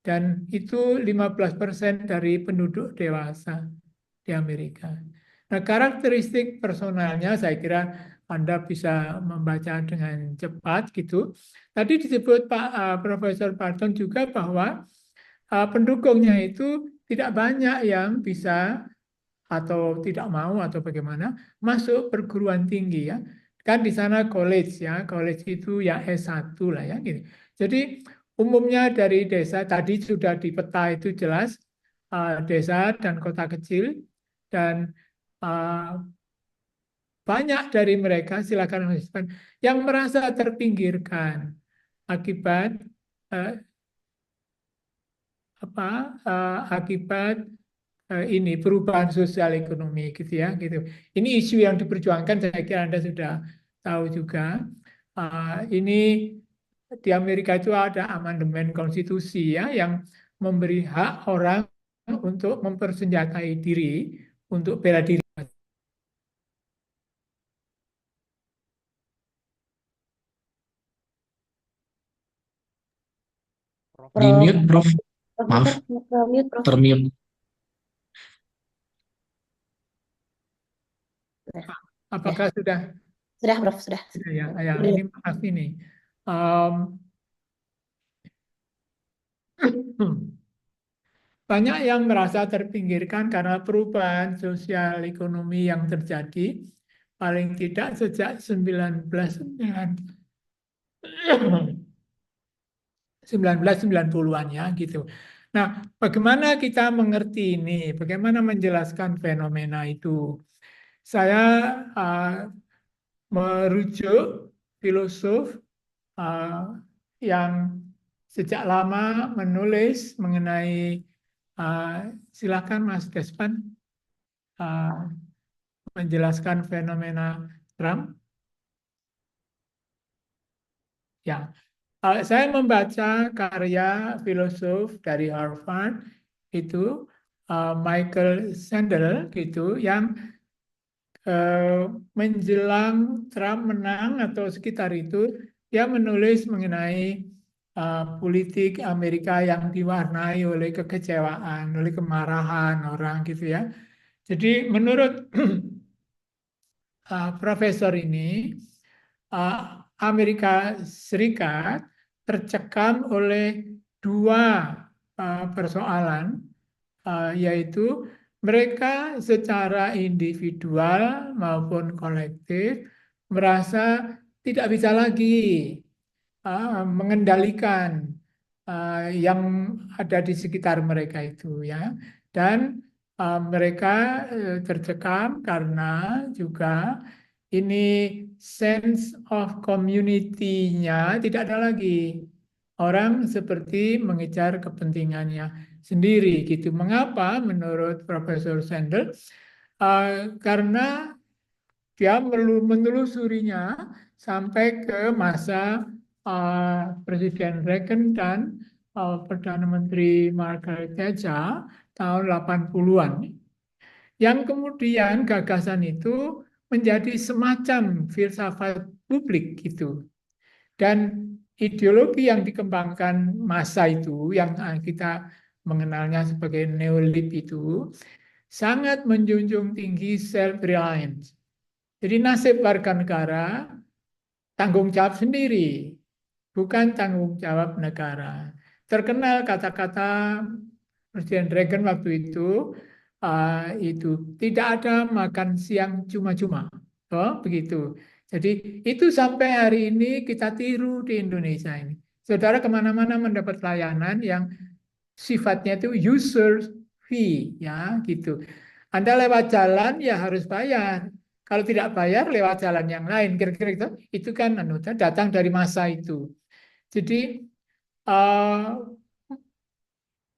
Dan itu 15% dari penduduk dewasa di Amerika. Nah, karakteristik personalnya saya kira Anda bisa membaca dengan cepat gitu. Tadi disebut Pak Profesor Barton juga bahwa pendukungnya itu tidak banyak yang bisa atau tidak mau atau bagaimana masuk perguruan tinggi ya. Kan di sana college ya, college itu ya S1 lah ya gitu. Jadi umumnya dari desa tadi sudah di peta itu jelas desa dan kota kecil dan banyak dari mereka silakan menjelaskan yang merasa terpinggirkan akibat akibat ini perubahan sosial ekonomi gitu ya gitu. Ini isu yang diperjuangkan saya kira Anda sudah tahu juga. Ini di Amerika itu ada amandemen konstitusi ya yang memberi hak orang untuk mempersenjatai diri untuk bela diri. Di mute, Prof. Maaf, termute. Apakah sudah? Sudah, Prof. Sudah. Ya, ini maaf ini. Banyak yang merasa terpinggirkan karena perubahan sosial ekonomi yang terjadi paling tidak sejak 1990-an ya gitu. Nah, bagaimana kita mengerti ini? Bagaimana menjelaskan fenomena itu? Saya merujuk filosof yang sejak lama menulis mengenai silakan Mas Despan menjelaskan fenomena Trump. Ya, saya membaca karya filosof dari Harvard itu Michael Sandel gitu yang menjelang Trump menang atau sekitar itu dia menulis mengenai politik Amerika yang diwarnai oleh kekecewaan, oleh kemarahan orang gitu ya. Jadi menurut profesor ini Amerika Serikat tercekam oleh dua persoalan, yaitu mereka secara individual maupun kolektif merasa tidak bisa lagi mengendalikan yang ada di sekitar mereka itu ya, dan mereka tercekam karena juga ini sense of community-nya tidak ada lagi. Orang seperti mengejar kepentingannya sendiri gitu. Mengapa menurut Profesor Sandel? Karena dia menelusurinya sampai ke masa Presiden Reagan dan Perdana Menteri Margaret Thatcher tahun 80-an. Yang kemudian gagasan itu menjadi semacam filsafat publik gitu. Dan ideologi yang dikembangkan masa itu, yang kita mengenalnya sebagai neolib itu, sangat menjunjung tinggi self-reliance. Jadi nasib warga negara tanggung jawab sendiri, bukan tanggung jawab negara. Terkenal kata-kata Presiden Reagan waktu itu tidak ada makan siang cuma-cuma. Oh, begitu. Jadi itu sampai hari ini kita tiru di Indonesia ini. Saudara kemana-mana mendapat layanan yang sifatnya itu user fee, ya gitu. Anda lewat jalan ya harus bayar. Kalau tidak bayar lewat jalan yang lain, kira-kira itu kan datang dari masa itu. Jadi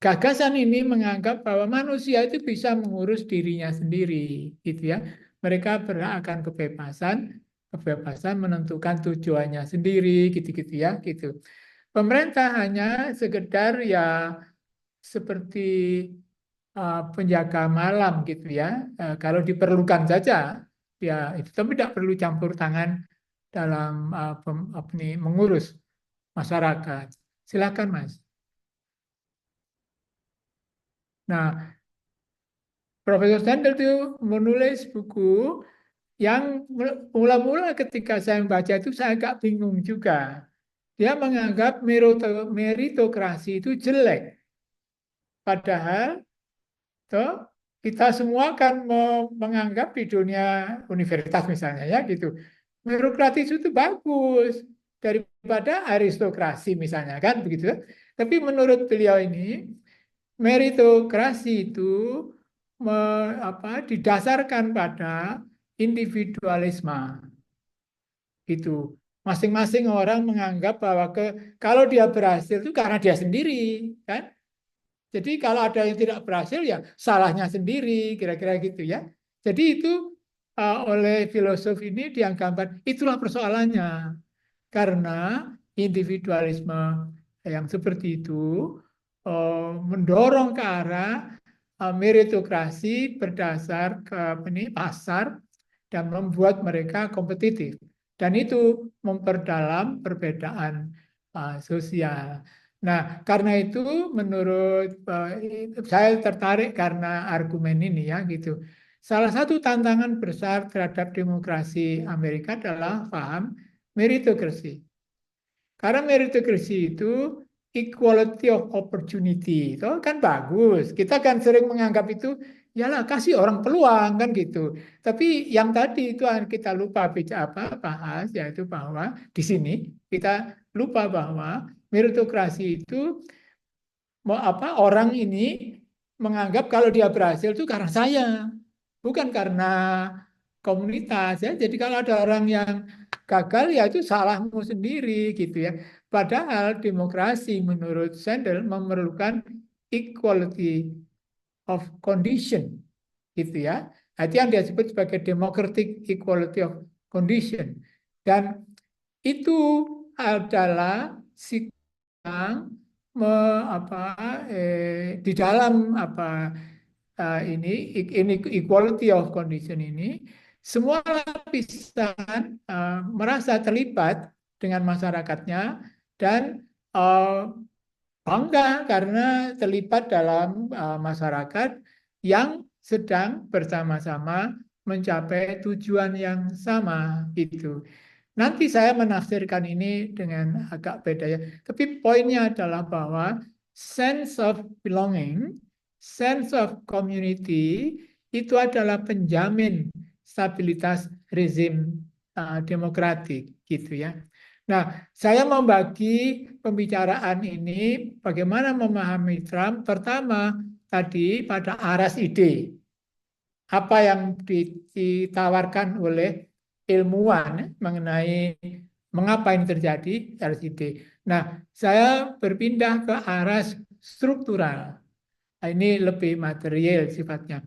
gagasan ini menganggap bahwa manusia itu bisa mengurus dirinya sendiri, gitu ya. Mereka berhak akan kebebasan menentukan tujuannya sendiri, gitu-gitu ya, gitu. Pemerintah hanya sekedar ya seperti penjaga malam, gitu ya. Kalau diperlukan saja, ya itu tapi tidak perlu campur tangan dalam mengurus masyarakat. Silakan, Mas. Nah, Profesor Sandel itu menulis buku yang mula-mula ketika saya membaca itu saya agak bingung juga. Dia menganggap meritokrasi itu jelek. Padahal toh, kita semua kan menganggap di dunia universitas misalnya ya gitu. Meritokrasi itu bagus daripada aristokrasi misalnya kan begitu. Tapi menurut beliau ini meritokrasi itu didasarkan pada individualisme. Gitu. Masing-masing orang menganggap bahwa kalau dia berhasil itu karena dia sendiri, kan? Jadi kalau ada yang tidak berhasil ya salahnya sendiri, kira-kira gitu ya. Jadi itu oleh filosof ini dianggap itulah persoalannya. Karena individualisme yang seperti itu mendorong ke arah meritokrasi berdasar ke pasar dan membuat mereka kompetitif. Dan itu memperdalam perbedaan sosial. Nah, karena itu menurut saya tertarik karena argumen ini ya gitu. Salah satu tantangan besar terhadap demokrasi Amerika adalah paham meritokrasi. Karena meritokrasi itu equality of opportunity. Itu kan bagus. Kita kan sering menganggap itu yalah kasih orang peluang kan gitu. Tapi yang tadi itu kita lupa bahas yaitu bahwa di sini kita lupa bahwa meritokrasi itu orang ini menganggap kalau dia berhasil itu karena saya, bukan karena komunitas ya. Jadi kalau ada orang yang gagal ya itu salahmu sendiri gitu ya. Padahal demokrasi menurut Sandel memerlukan equality of condition gitu ya. Itu yang dia sebut sebagai democratic equality of condition. Dan itu adalah sikap di dalam ini equality of condition ini semua lapisan merasa terlibat dengan masyarakatnya dan bangga karena terlibat dalam masyarakat yang sedang bersama-sama mencapai tujuan yang sama itu. Nanti saya menafsirkan ini dengan agak beda ya. Tapi poinnya adalah bahwa sense of belonging, sense of community itu adalah penjamin stabilitas rezim demokratik gitu ya. Nah, saya membagi pembicaraan ini bagaimana memahami Trump. Pertama, tadi pada aras ide. Apa yang ditawarkan oleh ilmuwan mengenai mengapa ini terjadi, aras ide. Nah, saya berpindah ke aras struktural. Nah, ini lebih material sifatnya.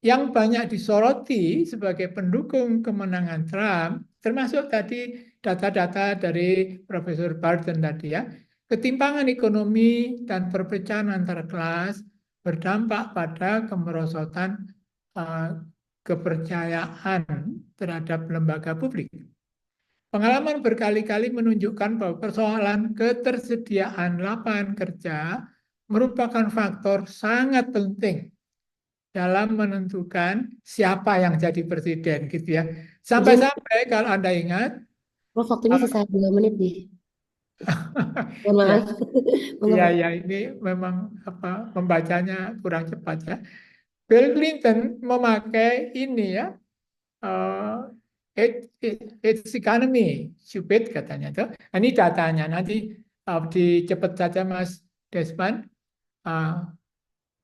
Yang banyak disoroti sebagai pendukung kemenangan Trump, termasuk tadi data-data dari Profesor Barton tadi ya, ketimpangan ekonomi dan perpecahan antar kelas berdampak pada kemerosotan kepercayaan terhadap lembaga publik. Pengalaman berkali-kali menunjukkan bahwa persoalan ketersediaan lapangan kerja merupakan faktor sangat penting dalam menentukan siapa yang jadi presiden gitu ya. Sampai-sampai kalau Anda ingat, Prof, waktunya sisa 2 menit nih. Mohon ya, maaf. ya, Mengapa? ya ini memang membacanya kurang cepat ya. Bill Clinton memakai ini ya, it's economy stupid katanya tuh. Ini datanya nanti dicepat saja Mas Desman.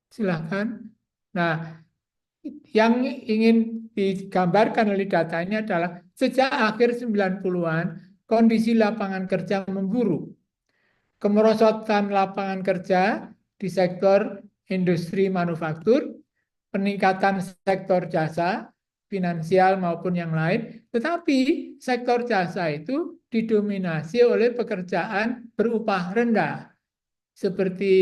Silahkan. Nah, yang ingin digambarkan oleh data ini adalah sejak akhir 90-an kondisi lapangan kerja memburuk. Kemerosotan lapangan kerja di sektor industri manufaktur, peningkatan sektor jasa, finansial maupun yang lain, tetapi sektor jasa itu didominasi oleh pekerjaan berupah rendah seperti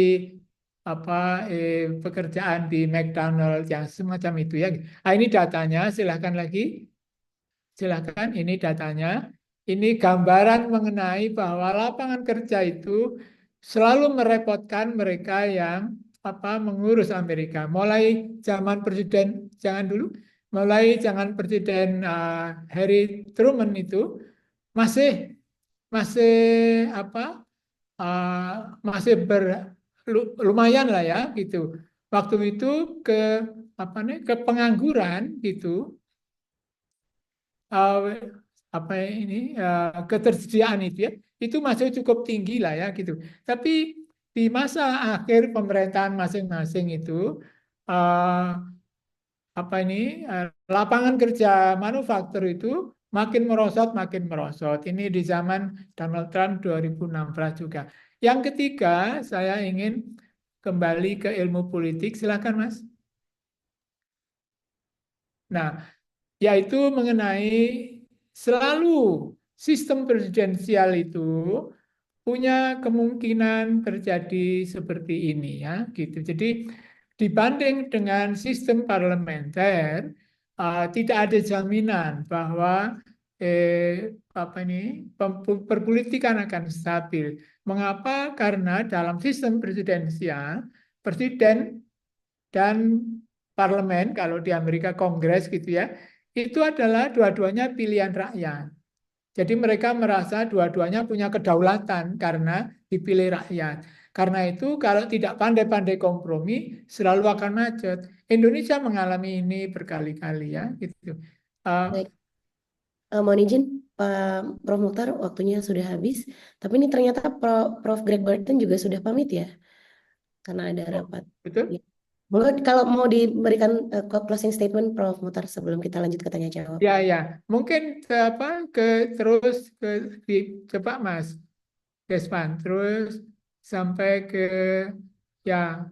pekerjaan di McDonald yang semacam itu ya. Nah, ini datanya, silahkan lagi. Silahkan, ini datanya. Ini gambaran mengenai bahwa lapangan kerja itu selalu merepotkan mereka yang mengurus Amerika. Mulai zaman Presiden, jangan dulu, mulai zaman Presiden Harry Truman itu masih masih masih lumayan lah ya gitu. Waktu itu ke ke pengangguran gitu, ketersediaan itu masih cukup tinggi lah ya gitu. Tapi di masa akhir pemerintahan masing-masing itu uh, lapangan kerja manufaktur itu makin merosot. Ini di zaman Donald Trump 2016 juga. Yang ketiga, saya ingin kembali ke ilmu politik. Silakan, Mas. Nah, yaitu mengenai selalu sistem presidensial itu punya kemungkinan terjadi seperti ini ya, gitu. Jadi dibanding dengan sistem parlementer, tidak ada jaminan bahwa perpolitikan akan stabil. Mengapa? Karena dalam sistem presidensial, presiden dan parlemen, kalau di Amerika Kongres gitu ya, itu adalah dua-duanya pilihan rakyat. Jadi mereka merasa dua-duanya punya kedaulatan karena dipilih rakyat. Karena itu kalau tidak pandai-pandai kompromi, selalu akan macet. Indonesia mengalami ini berkali-kali ya. Gitu. Baik. Mohon izin, Pak Prof. Mukhtar, waktunya sudah habis. Tapi ini ternyata Prof. Greg Barton juga sudah pamit ya, karena ada rapat. Betul? Ya. Kalau mau diberikan closing statement Prof. Mukhtar sebelum kita lanjut ke tanya jawab. Ya, ya. Mungkin terus coba Mas Desman, terus sampai ke ya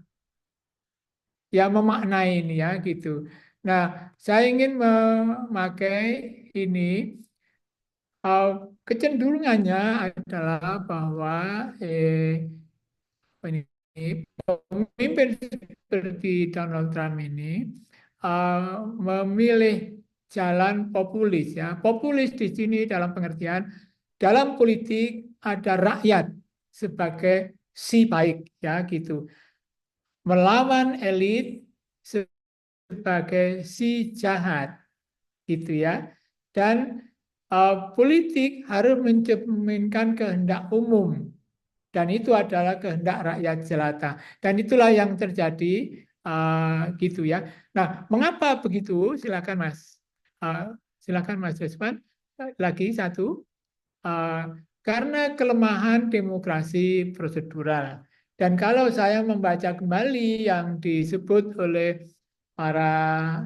memaknai ini ya gitu. Nah, saya ingin memakai ini kecenderungannya adalah bahwa pemimpin seperti Donald Trump ini memilih jalan populis ya. Populis di sini dalam pengertian dalam politik ada rakyat sebagai si baik ya gitu. Melawan elit sebagai si jahat gitu ya. Dan politik harus mencerminkan kehendak umum dan itu adalah kehendak rakyat jelata. Dan itulah yang terjadi gitu ya. Nah, mengapa begitu? Silakan Mas. Silakan Mas Desman. Lagi satu. karena kelemahan demokrasi prosedural. Dan kalau saya membaca kembali yang disebut oleh para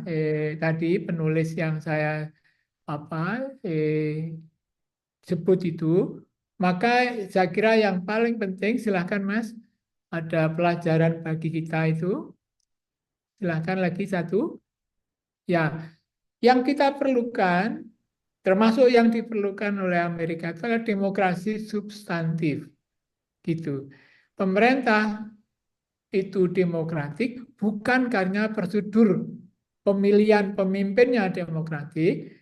tadi penulis yang saya sebut itu, maka saya kira yang paling penting, silahkan Mas, ada pelajaran bagi kita itu. Silahkan lagi satu. Ya, yang kita perlukan, termasuk yang diperlukan oleh Amerika, itu adalah demokrasi substantif. Gitu. Pemerintah itu demokratik bukan karena prosedur pemilihan pemimpinnya demokratik,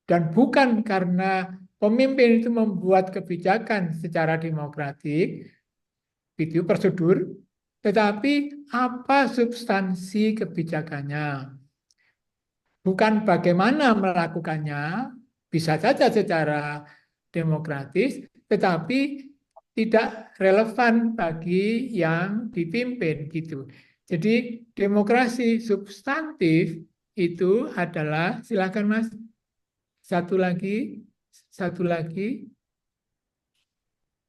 dan bukan karena pemimpin itu membuat kebijakan secara demokratik, itu prosedur, tetapi apa substansi kebijakannya. Bukan bagaimana melakukannya, bisa saja secara demokratis, tetapi tidak relevan bagi yang dipimpin gitu. Jadi demokrasi substantif itu adalah, silakan Mas, satu lagi.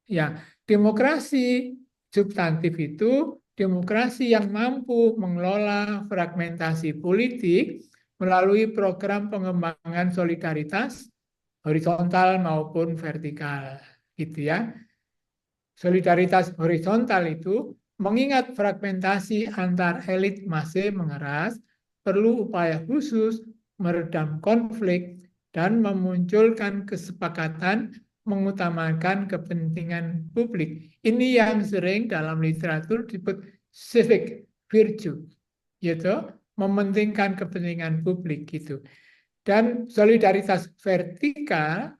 Ya, demokrasi substantif itu demokrasi yang mampu mengelola fragmentasi politik melalui program pengembangan solidaritas horizontal maupun vertikal, gitu ya. Solidaritas horizontal itu mengingat fragmentasi antar elit masih mengeras, perlu upaya khusus meredam konflik dan memunculkan kesepakatan mengutamakan kepentingan publik. Ini yang sering dalam literatur disebut civic virtue, yaitu mementingkan kepentingan publik gitu. Dan solidaritas vertikal,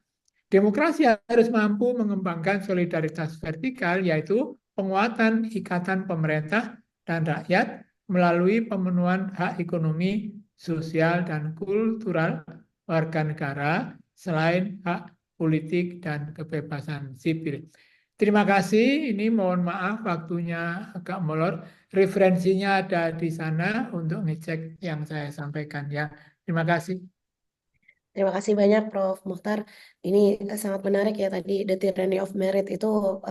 demokrasi harus mampu mengembangkan solidaritas vertikal, yaitu penguatan ikatan pemerintah dan rakyat melalui pemenuhan hak ekonomi, sosial, dan kultural warga negara, selain hak politik dan kebebasan sipil. Terima kasih, ini mohon maaf waktunya agak molor. Referensinya ada di sana untuk ngecek yang saya sampaikan ya. Terima kasih. Terima kasih banyak Prof. Mukhtar. Ini sangat menarik ya tadi The Tyranny of Merit itu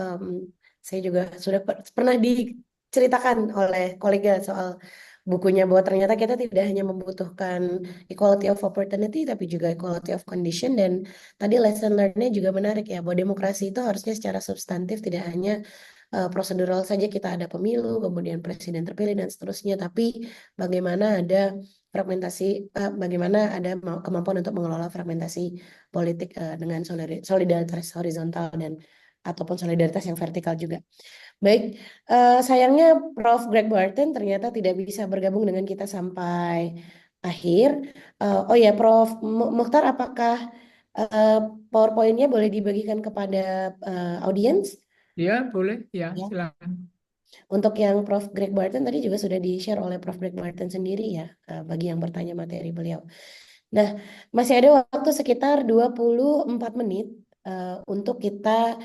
saya juga sudah pernah diceritakan oleh kolega soal bukunya bahwa ternyata kita tidak hanya membutuhkan equality of opportunity tapi juga equality of condition, dan tadi lesson learn-nya juga menarik ya bahwa demokrasi itu harusnya secara substantif, tidak hanya prosedural saja, kita ada pemilu, kemudian presiden terpilih dan seterusnya, tapi bagaimana ada fragmentasi, bagaimana ada kemampuan untuk mengelola fragmentasi politik dengan solidaritas horizontal dan ataupun solidaritas yang vertikal juga. Baik, sayangnya Prof. Greg Barton ternyata tidak bisa bergabung dengan kita sampai akhir. Oh ya, Prof. Mukhtar, apakah PowerPoint-nya boleh dibagikan kepada audiens? Ya, boleh. Ya, Ya. silakan. Untuk yang Prof. Greg Barton tadi juga sudah di-share oleh Prof. Greg Barton sendiri ya, bagi yang bertanya materi beliau. Nah, masih ada waktu sekitar 24 menit untuk kita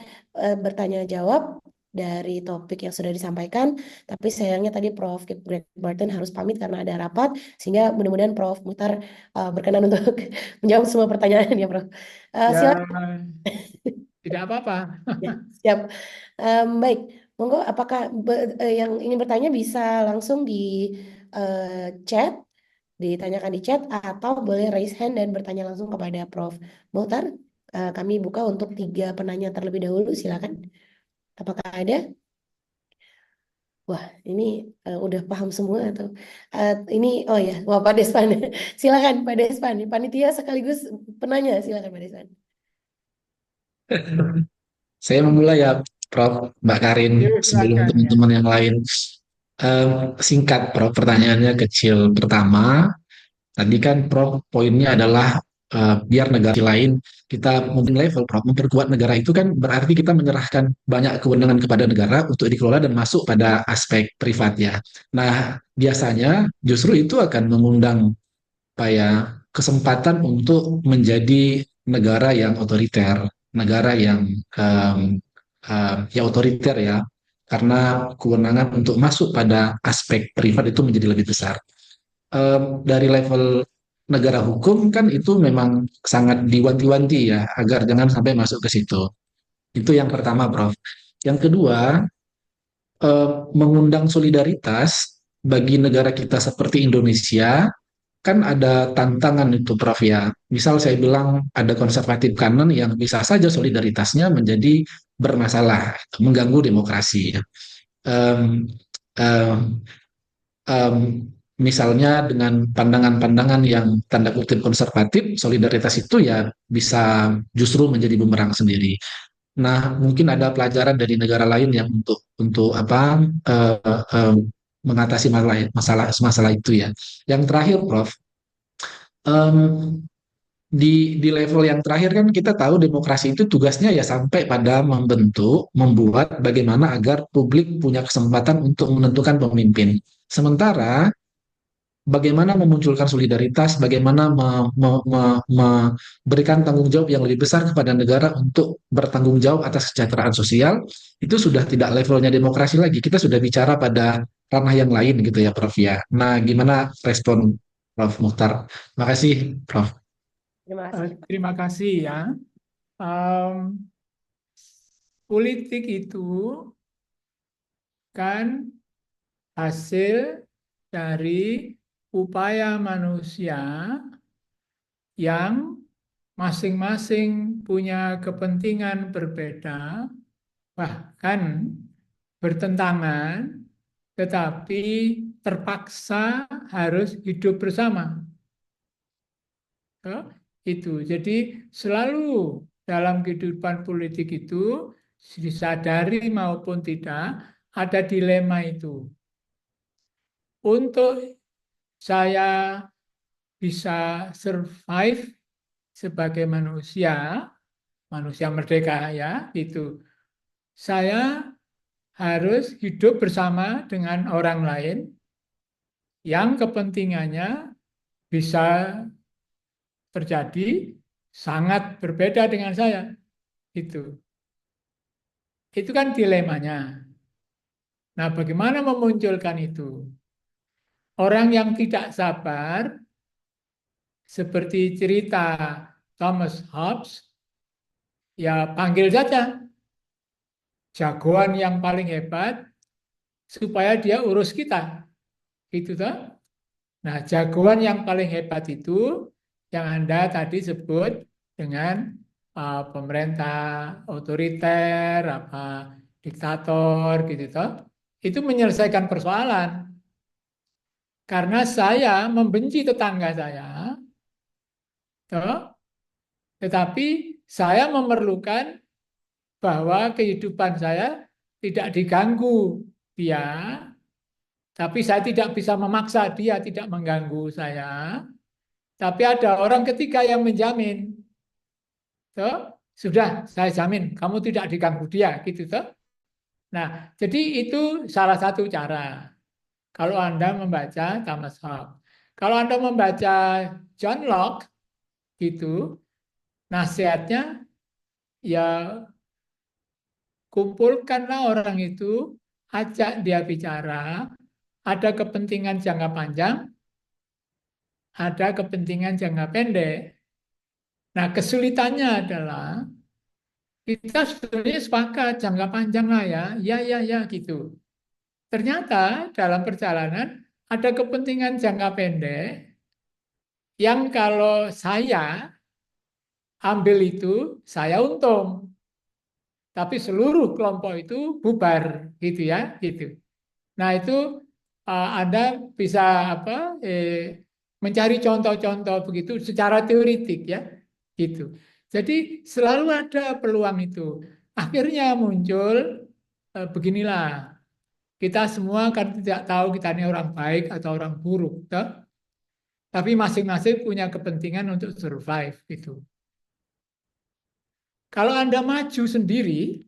bertanya jawab dari topik yang sudah disampaikan, tapi sayangnya tadi Prof. Greg Barton harus pamit karena ada rapat, sehingga mudah-mudahan Prof. Mukhtar berkenan untuk menjawab semua pertanyaan ya, Prof. Ya, Silakan. tidak apa-apa. Ya, siap. Baik, monggo apakah yang ingin bertanya bisa langsung di chat, ditanyakan di chat, atau boleh raise hand dan bertanya langsung kepada Prof. Mukhtar. Kami buka untuk 3 penanya terlebih dahulu, silakan. Apakah ada? Wah, ini udah paham semua atau ini, oh ya, wah Pak Despan. Silakan Pak Despan, panitia sekaligus penanya, silakan Pak Despan. Saya memulai ya, Prof. Mbak Karin, Yuk, sebelum silakan ya. teman-teman yang lain. Singkat, Prof. Pertanyaannya kecil. Pertama, tadi kan Prof. poinnya adalah biar negara lain kita mungkin level, Prof. Memperkuat negara itu kan berarti kita menyerahkan banyak kewenangan kepada negara untuk dikelola dan masuk pada aspek privat ya. Nah, biasanya justru itu akan mengundang apa ya, kesempatan untuk menjadi negara yang otoriter, negara yang ya otoriter ya, karena kewenangan untuk masuk pada aspek privat itu menjadi lebih besar. Dari level negara hukum kan itu memang sangat diwanti-wanti ya, agar jangan sampai masuk ke situ. Itu yang pertama, Prof. Yang kedua, mengundang solidaritas bagi negara kita seperti Indonesia, kan ada tantangan itu, Prof ya. Misal saya bilang ada konservatif kanan yang bisa saja solidaritasnya menjadi bermasalah, mengganggu demokrasi. Em, em, em, Misalnya dengan pandangan-pandangan yang tanda kutip konservatif, solidaritas itu ya bisa justru menjadi bumerang sendiri. Nah, mungkin ada pelajaran dari negara lain yang untuk apa mengatasi masalah itu ya. Yang terakhir, Prof, em, di level yang terakhir kan kita tahu demokrasi itu tugasnya ya sampai pada membuat bagaimana agar publik punya kesempatan untuk menentukan pemimpin. Sementara bagaimana memunculkan solidaritas, bagaimana memberikan tanggung jawab yang lebih besar kepada negara untuk bertanggung jawab atas kesejahteraan sosial, itu sudah tidak levelnya demokrasi lagi. Kita sudah bicara pada ranah yang lain gitu ya, Prof ya. Nah, gimana respon Prof Muhtar? Terima kasih, Prof. Terima kasih. Terima kasih ya. Politik itu kan hasil dari upaya manusia yang masing-masing punya kepentingan berbeda, bahkan bertentangan, tetapi terpaksa harus hidup bersama. Itu. Jadi selalu dalam kehidupan politik itu, disadari maupun tidak, ada dilema itu. Untuk saya bisa survive sebagai manusia merdeka ya, itu. Saya harus hidup bersama dengan orang lain yang kepentingannya bisa terjadi sangat berbeda dengan saya. Itu kan dilemanya. Nah, bagaimana memunculkan itu? Orang yang tidak sabar, seperti cerita Thomas Hobbes, ya panggil saja jagoan yang paling hebat supaya dia urus kita. Gitu toh. Nah, jagoan yang paling hebat itu yang Anda tadi sebut dengan pemerintah otoriter, diktator gitu toh. Itu menyelesaikan persoalan. Karena saya membenci tetangga saya, toh, tetapi saya memerlukan bahwa kehidupan saya tidak diganggu dia, tapi saya tidak bisa memaksa dia tidak mengganggu saya. Tapi ada orang ketiga yang menjamin, toh, sudah saya jamin kamu tidak diganggu dia, gitu toh. Nah, jadi itu salah satu cara. Kalau Anda membaca Thomas Hobbes, kalau Anda membaca John Locke, gitu, nasihatnya ya kumpulkanlah orang itu, ajak dia bicara, ada kepentingan jangka panjang, ada kepentingan jangka pendek. Nah, kesulitannya adalah kita sebenarnya sepakat jangka panjang lah ya gitu. Ternyata dalam perjalanan ada kepentingan jangka pendek yang kalau saya ambil itu, saya untung. Tapi seluruh kelompok itu bubar, gitu ya, gitu. Nah itu Anda bisa mencari contoh-contoh begitu secara teoritik ya, gitu. Jadi selalu ada peluang itu. Akhirnya muncul beginilah. Kita semua kan tidak tahu kita ini orang baik atau orang buruk, toh? Tapi masing-masing punya kepentingan untuk survive gitu. Kalau Anda maju sendiri,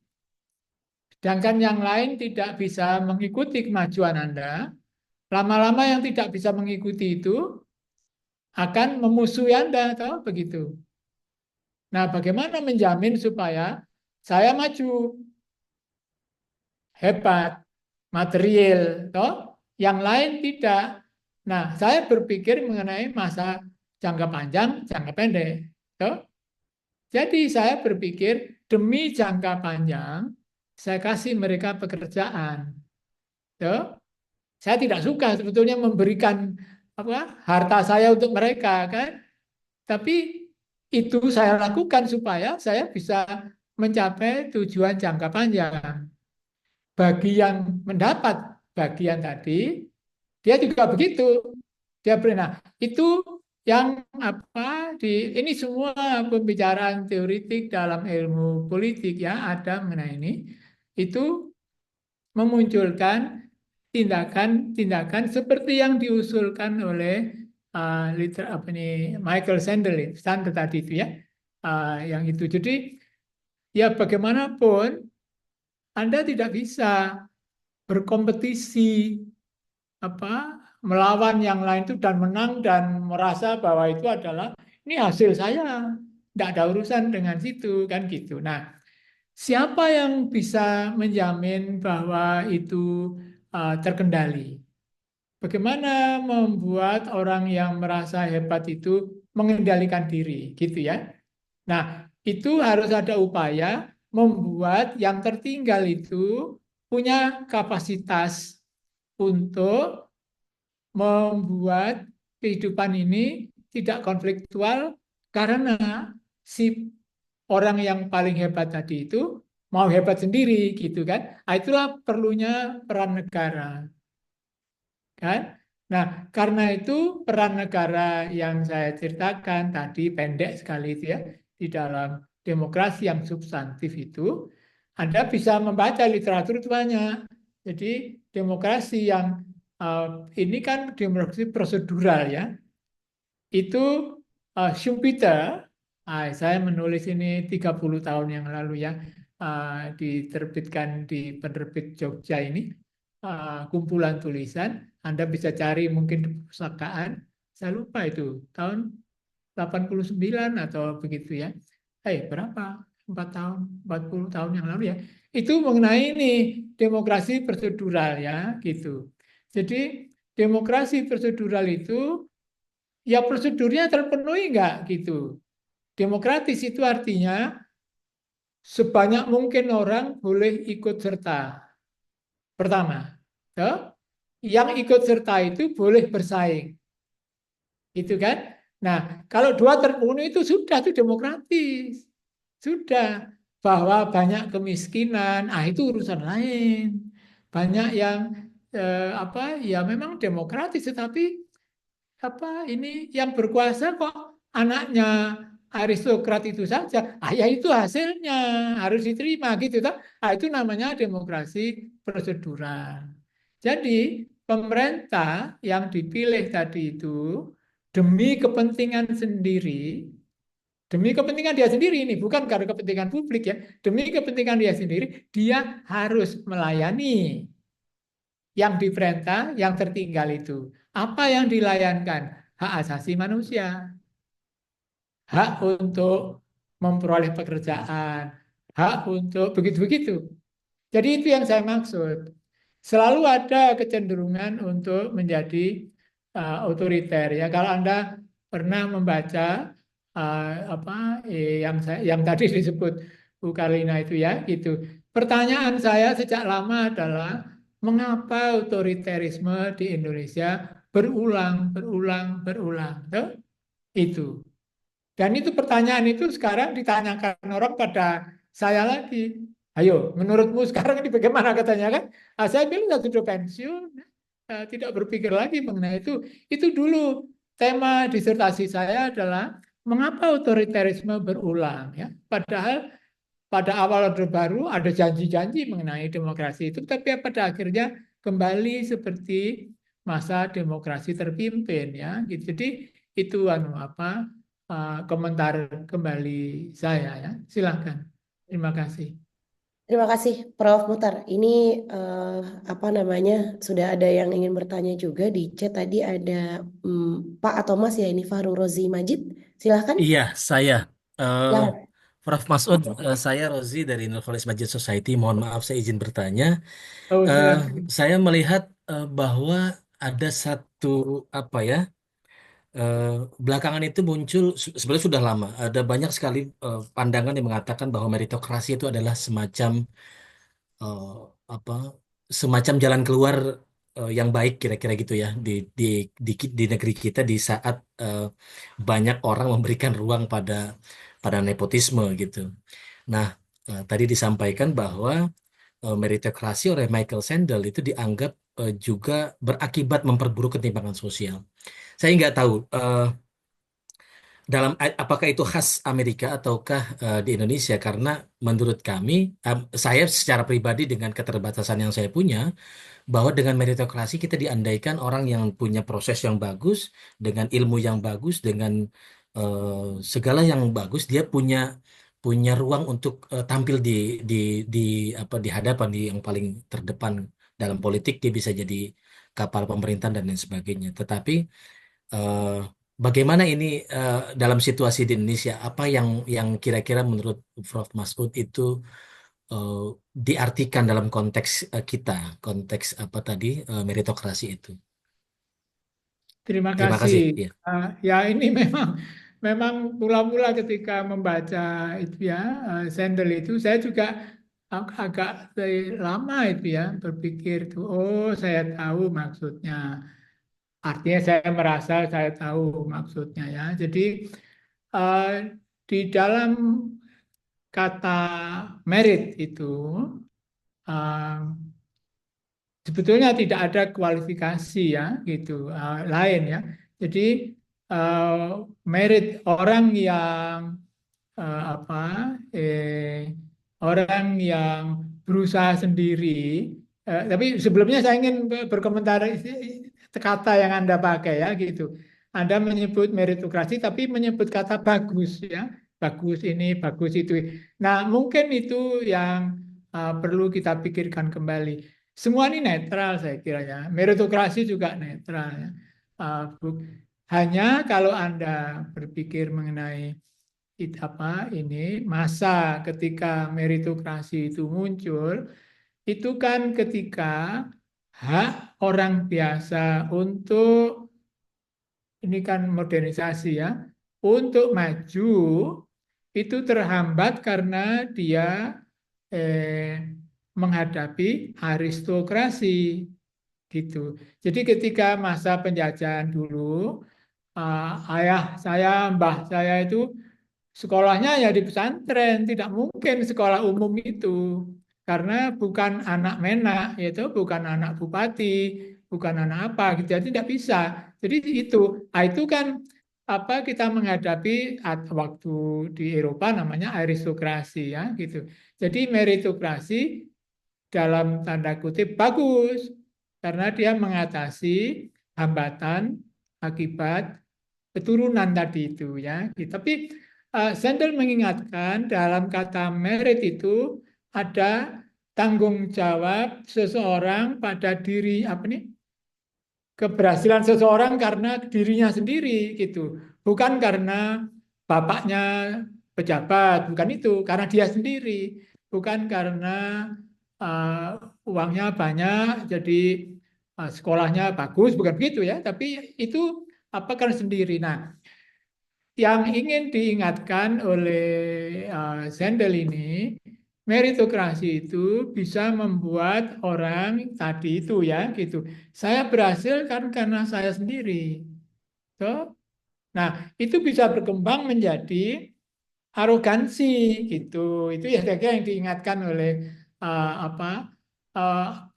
sedangkan yang lain tidak bisa mengikuti kemajuan Anda, lama-lama yang tidak bisa mengikuti itu akan memusuhi Anda, tahu begitu. Nah, bagaimana menjamin supaya saya maju hebat, material, toh? Yang lain tidak. Nah, saya berpikir mengenai masa jangka panjang, jangka pendek, toh? Jadi saya berpikir demi jangka panjang saya kasih mereka pekerjaan. Ya, saya tidak suka sebetulnya memberikan harta saya untuk mereka kan, tapi itu saya lakukan supaya saya bisa mencapai tujuan jangka panjang. Bagi yang mendapat bagian tadi, dia juga begitu. Dia beri, nah itu yang ini semua pembicaraan teoritik dalam ilmu politik ya ada mengenai ini, itu memunculkan tindakan-tindakan seperti yang diusulkan oleh Michael Sandel tadi itu ya, yang itu. Jadi ya bagaimanapun Anda tidak bisa berkompetisi melawan yang lain itu dan menang dan merasa bahwa itu adalah ini hasil saya, tidak ada urusan dengan situ kan gitu. Nah, siapa yang bisa menjamin bahwa itu terkendali? Bagaimana membuat orang yang merasa hebat itu mengendalikan diri, gitu ya? Nah, itu harus ada upaya membuat yang tertinggal itu punya kapasitas untuk membuat kehidupan ini tidak konfliktual karena si orang yang paling hebat tadi itu mau hebat sendiri gitu kan. Nah, itulah perlunya peran negara. Kan? Nah, karena itu peran negara yang saya ceritakan tadi pendek sekali itu ya di dalam demokrasi yang substantif itu Anda bisa membaca literatur itu banyak. Jadi demokrasi yang ini kan demokrasi prosedural ya. Itu Schumpeter, saya menulis ini 30 tahun yang lalu ya, diterbitkan di penerbit Jogja ini, kumpulan tulisan. Anda bisa cari mungkin di perpustakaan, saya lupa itu, tahun 89 atau begitu ya. Berapa? 4 tahun, 40 tahun yang lalu ya. Itu mengenai ini, demokrasi prosedural ya, gitu. Jadi demokrasi prosedural itu ya prosedurnya terpenuhi enggak gitu. Demokratis itu artinya sebanyak mungkin orang boleh ikut serta. Pertama, ya, yang ikut serta itu boleh bersaing. Gitu kan? Nah, kalau dua terpenuhi itu sudah itu demokratis. Sudah bahwa banyak kemiskinan, itu urusan lain. Banyak yang ya memang demokratis tetapi ini yang berkuasa kok anaknya aristokrat itu saja. Ya itu hasilnya harus diterima gitu toh. Itu namanya demokrasi prosedural. Jadi pemerintah yang dipilih tadi itu demi kepentingan sendiri, demi kepentingan dia sendiri ini bukan karena kepentingan publik ya, demi kepentingan dia sendiri dia harus melayani yang diperintah, yang tertinggal itu. Apa yang dilayankan? Hak asasi manusia. Hak untuk memperoleh pekerjaan. Hak untuk begitu-begitu. Jadi itu yang saya maksud. Selalu ada kecenderungan untuk menjadi otoriter. Ya, kalau Anda pernah membaca yang tadi disebut Bu Karlina itu ya, gitu. Pertanyaan saya sejak lama adalah mengapa otoriterisme di Indonesia berulang. Tuh? Itu. Dan itu pertanyaan itu sekarang ditanyakan orang pada saya lagi. Ayo, menurutmu sekarang ini bagaimana katanya kan? Saya bilang sudah pensiun, tidak berpikir lagi mengenai itu. Itu dulu tema disertasi saya adalah mengapa otoriterisme berulang ya. Padahal pada awal Orde Baru ada janji-janji mengenai demokrasi itu, tapi pada akhirnya kembali seperti masa demokrasi terpimpin ya. Gitu. Jadi itu komentar kembali saya ya. Silahkan. Terima kasih. Terima kasih Prof. Mutar. Ini sudah ada yang ingin bertanya juga di chat tadi ada Pak atau Mas ya ini Fahru Rozi Majid. Silahkan. Iya, saya. Eh, Ya. Prof. Masud, saya Rozi dari Nurholis Majid Society. Mohon maaf, saya izin bertanya. Oh, Eh, silakan. saya melihat bahwa ada satu belakangan itu muncul sebenarnya sudah lama. Ada banyak sekali pandangan yang mengatakan bahwa meritokrasi itu adalah semacam eh, apa semacam jalan keluar yang baik kira-kira gitu ya di di negeri kita di saat banyak orang memberikan ruang pada nepotisme gitu. Nah, tadi disampaikan bahwa meritokrasi oleh Michael Sandel itu dianggap juga berakibat memperburuk ketimpangan sosial. Saya nggak tahu apakah itu khas Amerika ataukah di Indonesia, karena menurut kami, saya secara pribadi dengan keterbatasan yang saya punya, bahwa dengan meritokrasi kita diandaikan orang yang punya proses yang bagus, dengan ilmu yang bagus, dengan segala yang bagus, dia punya punya ruang untuk tampil di di di hadapan, di yang paling terdepan dalam politik, dia bisa jadi kapal pemerintahan dan lain sebagainya. Tetapi eh, bagaimana ini dalam situasi di Indonesia? Apa yang kira-kira menurut Prof. Masud itu eh, diartikan dalam konteks kita, konteks apa tadi meritokrasi itu? Terima Terima kasih. kasih. Ya. Ya ini memang mula-mula ketika membaca itu ya, Sandel itu saya juga agak lama itu ya berpikir tuh, oh saya tahu maksudnya. Artinya saya merasa saya tahu maksudnya ya. Jadi eh, di dalam kata merit itu eh, sebetulnya tidak ada kualifikasi ya gitu lain ya. Jadi eh, merit orang yang apa orang yang berusaha sendiri. Tapi sebelumnya saya ingin berkomentar kata yang Anda pakai ya gitu. Anda menyebut meritokrasi tapi menyebut kata bagus ya. Bagus ini, bagus itu. Nah, mungkin itu yang perlu kita pikirkan kembali. Semua ini netral saya kira ya. Meritokrasi juga netral ya. Hanya kalau Anda berpikir mengenai ini masa ketika meritokrasi itu muncul, itu kan ketika hak orang biasa untuk, ini kan modernisasi ya, untuk maju itu terhambat karena dia menghadapi aristokrasi gitu. Jadi ketika masa penjajahan dulu, ayah saya, mbah saya itu sekolahnya ya di pesantren, tidak mungkin sekolah umum itu. Karena bukan anak menak, yaitu bukan anak bupati, bukan anak apa gitu. Jadi tidak bisa. Jadi itu, itu kan apa kita menghadapi waktu di Eropa namanya aristokrasi ya gitu. Jadi meritokrasi dalam tanda kutip bagus karena dia mengatasi hambatan akibat keturunan tadi itu ya. Tapi Sandel mengingatkan dalam kata merit itu ada tanggung jawab seseorang pada diri apa nih? Keberhasilan seseorang karena dirinya sendiri gitu. Bukan karena bapaknya pejabat, bukan itu, karena dia sendiri. Bukan karena uangnya banyak jadi sekolahnya bagus, bukan begitu ya, tapi itu apa kan sendiri. Nah, yang ingin diingatkan oleh Sandel ini, meritokrasi itu bisa membuat orang tadi itu ya gitu. Saya berhasil kan karena saya sendiri. Toh? Nah, itu bisa berkembang menjadi arogansi gitu. Itu ya kira-kira yang diingatkan oleh apa uh,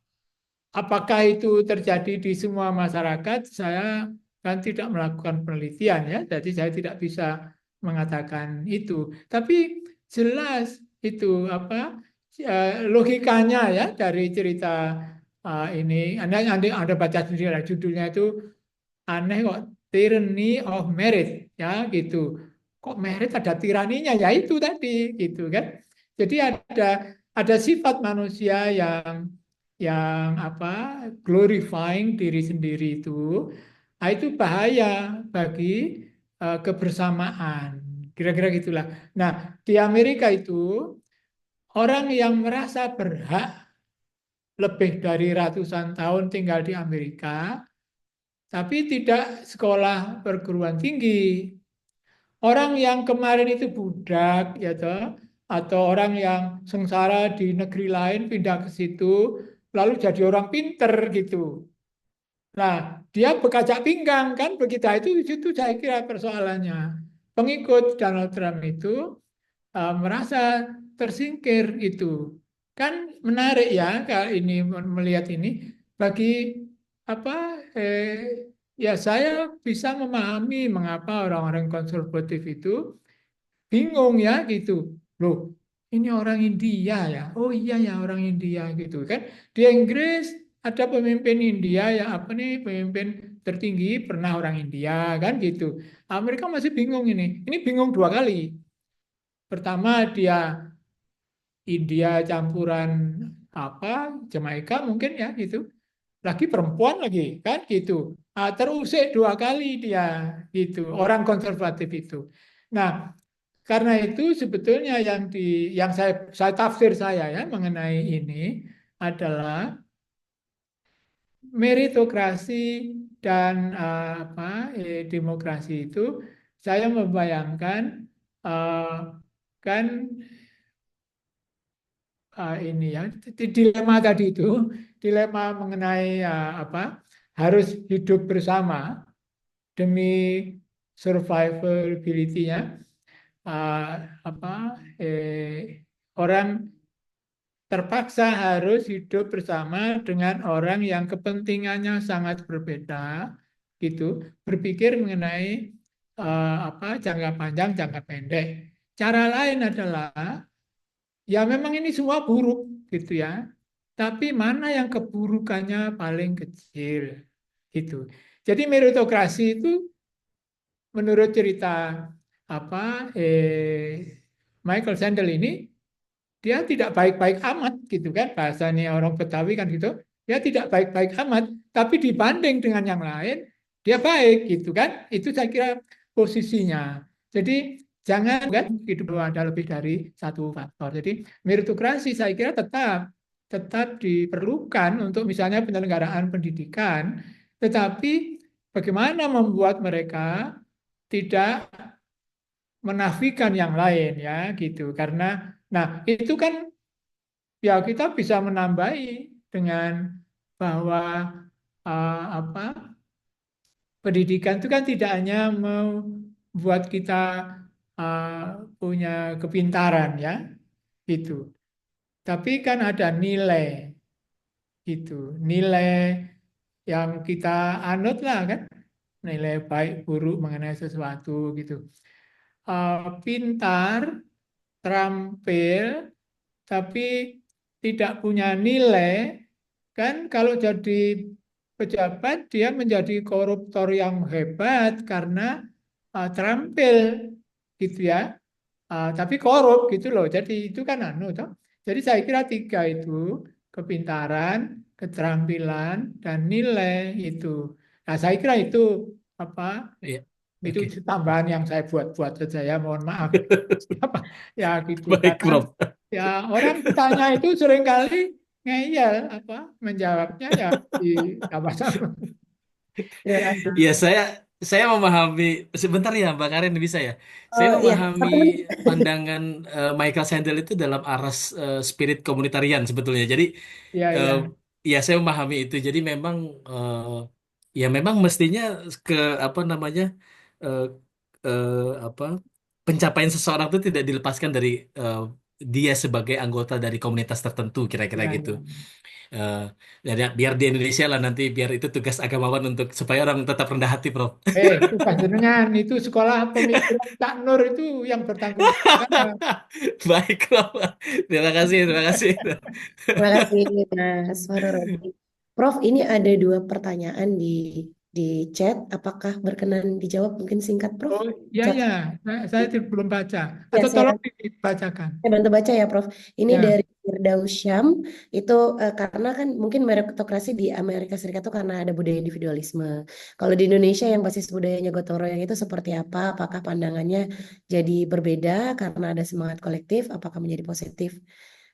apakah itu terjadi di semua masyarakat? Saya kan tidak melakukan penelitian ya, jadi saya tidak bisa mengatakan itu. Tapi jelas itu apa logikanya ya dari cerita ini. Anda baca sendiri lah judulnya itu aneh kok, tyranny of merit ya gitu. Kok merit ada tiraninya ya itu tadi gitu kan. Jadi ada sifat manusia yang apa glorifying diri sendiri itu itu bahaya bagi kebersamaan kira-kira gitulah. Nah di Amerika itu orang yang merasa berhak lebih dari ratusan tahun tinggal di Amerika tapi tidak sekolah perguruan tinggi. Orang yang kemarin itu budak, ya toh, atau orang yang sengsara di negeri lain pindah ke situ, lalu jadi orang pinter gitu. Nah, dia berkacak pinggang kan begitu. Itu saya kira persoalannya. Pengikut Donald Trump itu merasa tersingkir itu. Kan menarik ya kalau ini melihat ini bagi apa ya saya bisa memahami mengapa orang-orang konservatif itu bingung ya gitu. Loh, ini orang India ya. Oh iya ya orang India gitu kan. Di Inggris ada pemimpin India ya apa nih pemimpin tertinggi pernah orang India kan gitu. Amerika masih bingung ini. Ini bingung dua kali. Pertama dia India campuran apa Jamaika mungkin ya gitu. Lagi perempuan lagi kan gitu. Terusik dua kali dia gitu. Orang konservatif itu. Nah, karena itu sebetulnya yang saya tafsir saya ya mengenai ini adalah meritokrasi dan demokrasi itu saya membayangkan eh, kan ini ya dilema tadi itu dilema mengenai harus hidup bersama demi survivability-nya uh, apa orang terpaksa harus hidup bersama dengan orang yang kepentingannya sangat berbeda gitu berpikir mengenai jangka panjang jangka pendek cara lain adalah ya memang ini semua buruk gitu ya tapi mana yang keburukannya paling kecil gitu jadi meritokrasi itu menurut cerita Michael Sandel ini dia tidak baik-baik amat gitu kan bahasanya orang Betawi kan gitu dia tidak baik-baik amat tapi dibanding dengan yang lain dia baik gitu kan itu saya kira posisinya jadi jangan kan hidup ada lebih dari satu faktor jadi meritokrasi saya kira tetap diperlukan untuk misalnya penyelenggaraan pendidikan tetapi bagaimana membuat mereka tidak menafikan yang lain ya gitu karena nah itu kan ya kita bisa menambahi dengan bahwa apa pendidikan itu kan tidak hanya membuat kita punya kepintaran ya itu tapi kan ada nilai itu nilai yang kita anut lah kan nilai baik buruk mengenai sesuatu gitu pintar terampil tapi tidak punya nilai, kan kalau jadi pejabat dia menjadi koruptor yang hebat karena terampil gitu ya, tapi korup gitu loh. Jadi itu kan toh. Jadi saya kira tiga itu kepintaran, keterampilan dan nilai itu. Nah saya kira itu apa? Iya, Itu oke. tambahan yang saya buat saja ya, mohon maaf. Ya gitu Baik, karena Prof. ya orang tanya itu seringkali ngeyel menjawabnya ya di sama-sama. Terima kasih. Ya, saya memahami sebentar ya, Mbak Karin bisa ya. Saya Oh iya, memahami satu menit. pandangan Michael Sandel itu dalam aras spirit komunitarian sebetulnya. Jadi Ya eh, ya ya saya memahami itu. Jadi memang ya memang mestinya ke apa namanya eh, eh, apa pencapaian seseorang itu tidak dilepaskan dari eh, dia sebagai anggota dari komunitas tertentu kira-kira ya gitu. ya. Eh, dan ya, biar di Indonesia lah nanti biar itu tugas agamawan untuk supaya orang tetap rendah hati, Prof. Itu panjenengan itu sekolah pemikiran Cak Nur itu yang bertanggung jawab. Baik, Prof. Terima kasih, terima kasih. Terima kasih Mas Farorobi. Prof, ini ada dua pertanyaan di chat. Apakah berkenan dijawab? Mungkin singkat, Prof. Oh ya Chat. ya, saya belum baca. Ya, Atau saya tolong dibacakan. bantu baca ya, Prof. Ini Ya dari Firdaus Syam. Itu karena kan mungkin meritokrasi di Amerika Serikat itu karena ada budaya individualisme. Kalau di Indonesia yang basis budayanya gotong royong itu seperti apa? Apakah pandangannya jadi berbeda karena ada semangat kolektif? Apakah menjadi positif?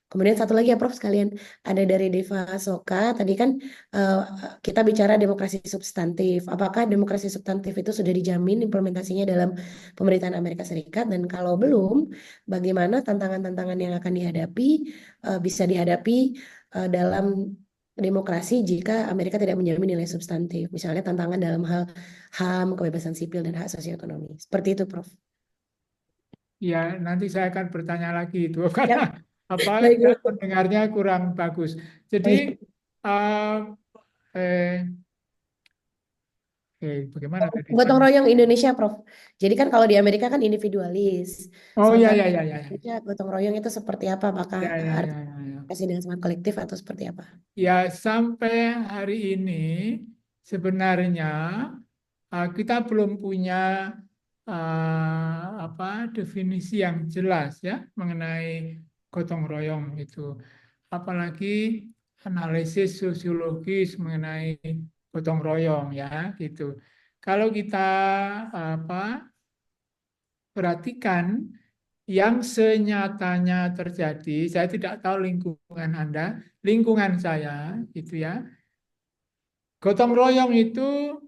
Kemudian satu lagi ya Prof sekalian, ada dari Deva Soka. Tadi kan eh, kita bicara demokrasi substantif. Apakah demokrasi substantif itu sudah dijamin implementasinya dalam pemerintahan Amerika Serikat? Dan kalau belum, bagaimana tantangan-tantangan yang akan dihadapi bisa dihadapi dalam demokrasi jika Amerika tidak menjamin nilai substantif? Misalnya tantangan dalam hal HAM, kebebasan sipil, dan hak sosioekonomi. Seperti itu, Prof. Ya, nanti saya akan bertanya lagi itu Ya, karena apa baik, saya Prof. mendengarnya kurang bagus. Jadi Baik. eh, eh, bagaimana tadi? Gotong royong Indonesia, Prof. Jadi kan kalau di Amerika kan individualis, Oh ya sementara ya di ya ya ya Indonesia gotong royong itu seperti apa? Apakah ya ya ya artinya ya. Ya. dengan semangat kolektif atau seperti apa? Ya, sampai hari ini sebenarnya kita belum punya apa definisi yang jelas ya mengenai gotong royong itu. Apalagi analisis sosiologis mengenai gotong royong ya gitu. Kalau kita apa perhatikan yang senyatanya terjadi, saya tidak tahu lingkungan Anda, lingkungan saya gitu ya. Gotong royong itu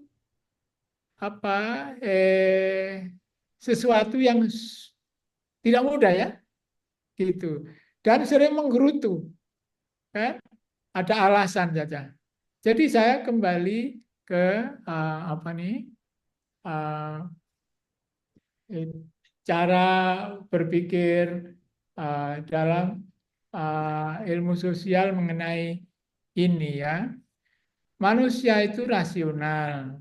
apa sesuatu yang tidak mudah ya, gitu. Dan sering menggerutu, kan? Ada alasan saja. Jadi saya kembali ke apa nih eh, cara berpikir dalam ilmu sosial mengenai ini ya. Manusia itu rasional,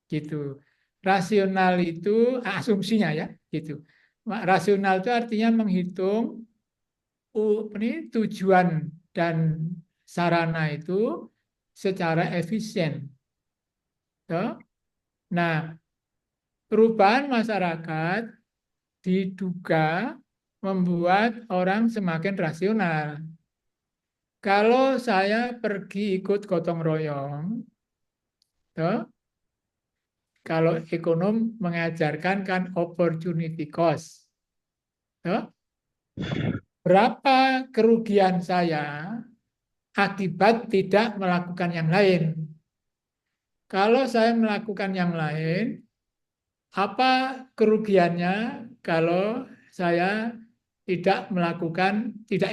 gitu. Rasional itu asumsinya ya, gitu. Rasional itu artinya menghitung ini tujuan dan sarana itu secara efisien. Ya. Nah, perubahan masyarakat diduga membuat orang semakin rasional. Kalau saya pergi ikut gotong royong, ya, kalau ekonom mengajarkan kan opportunity cost. Ya. Berapa kerugian saya akibat tidak melakukan yang lain? Kalau saya melakukan yang lain, apa kerugiannya kalau saya tidak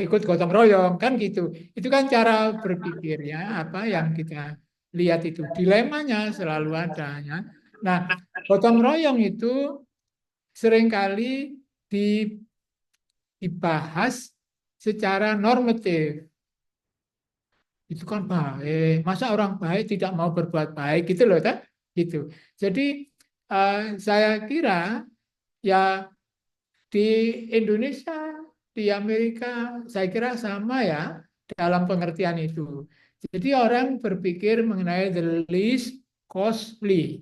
ikut gotong royong, kan gitu. Itu kan cara berpikir ya, apa yang kita lihat itu. Dilemanya selalu ada ya. Nah, gotong royong itu seringkali dibahas secara normatif. Itu kan baik. Masa orang baik tidak mau berbuat baik gitu loh, kan? Gitu. Jadi saya kira ya di Indonesia, di Amerika, saya kira sama ya dalam pengertian itu. Jadi orang berpikir mengenai the least costly.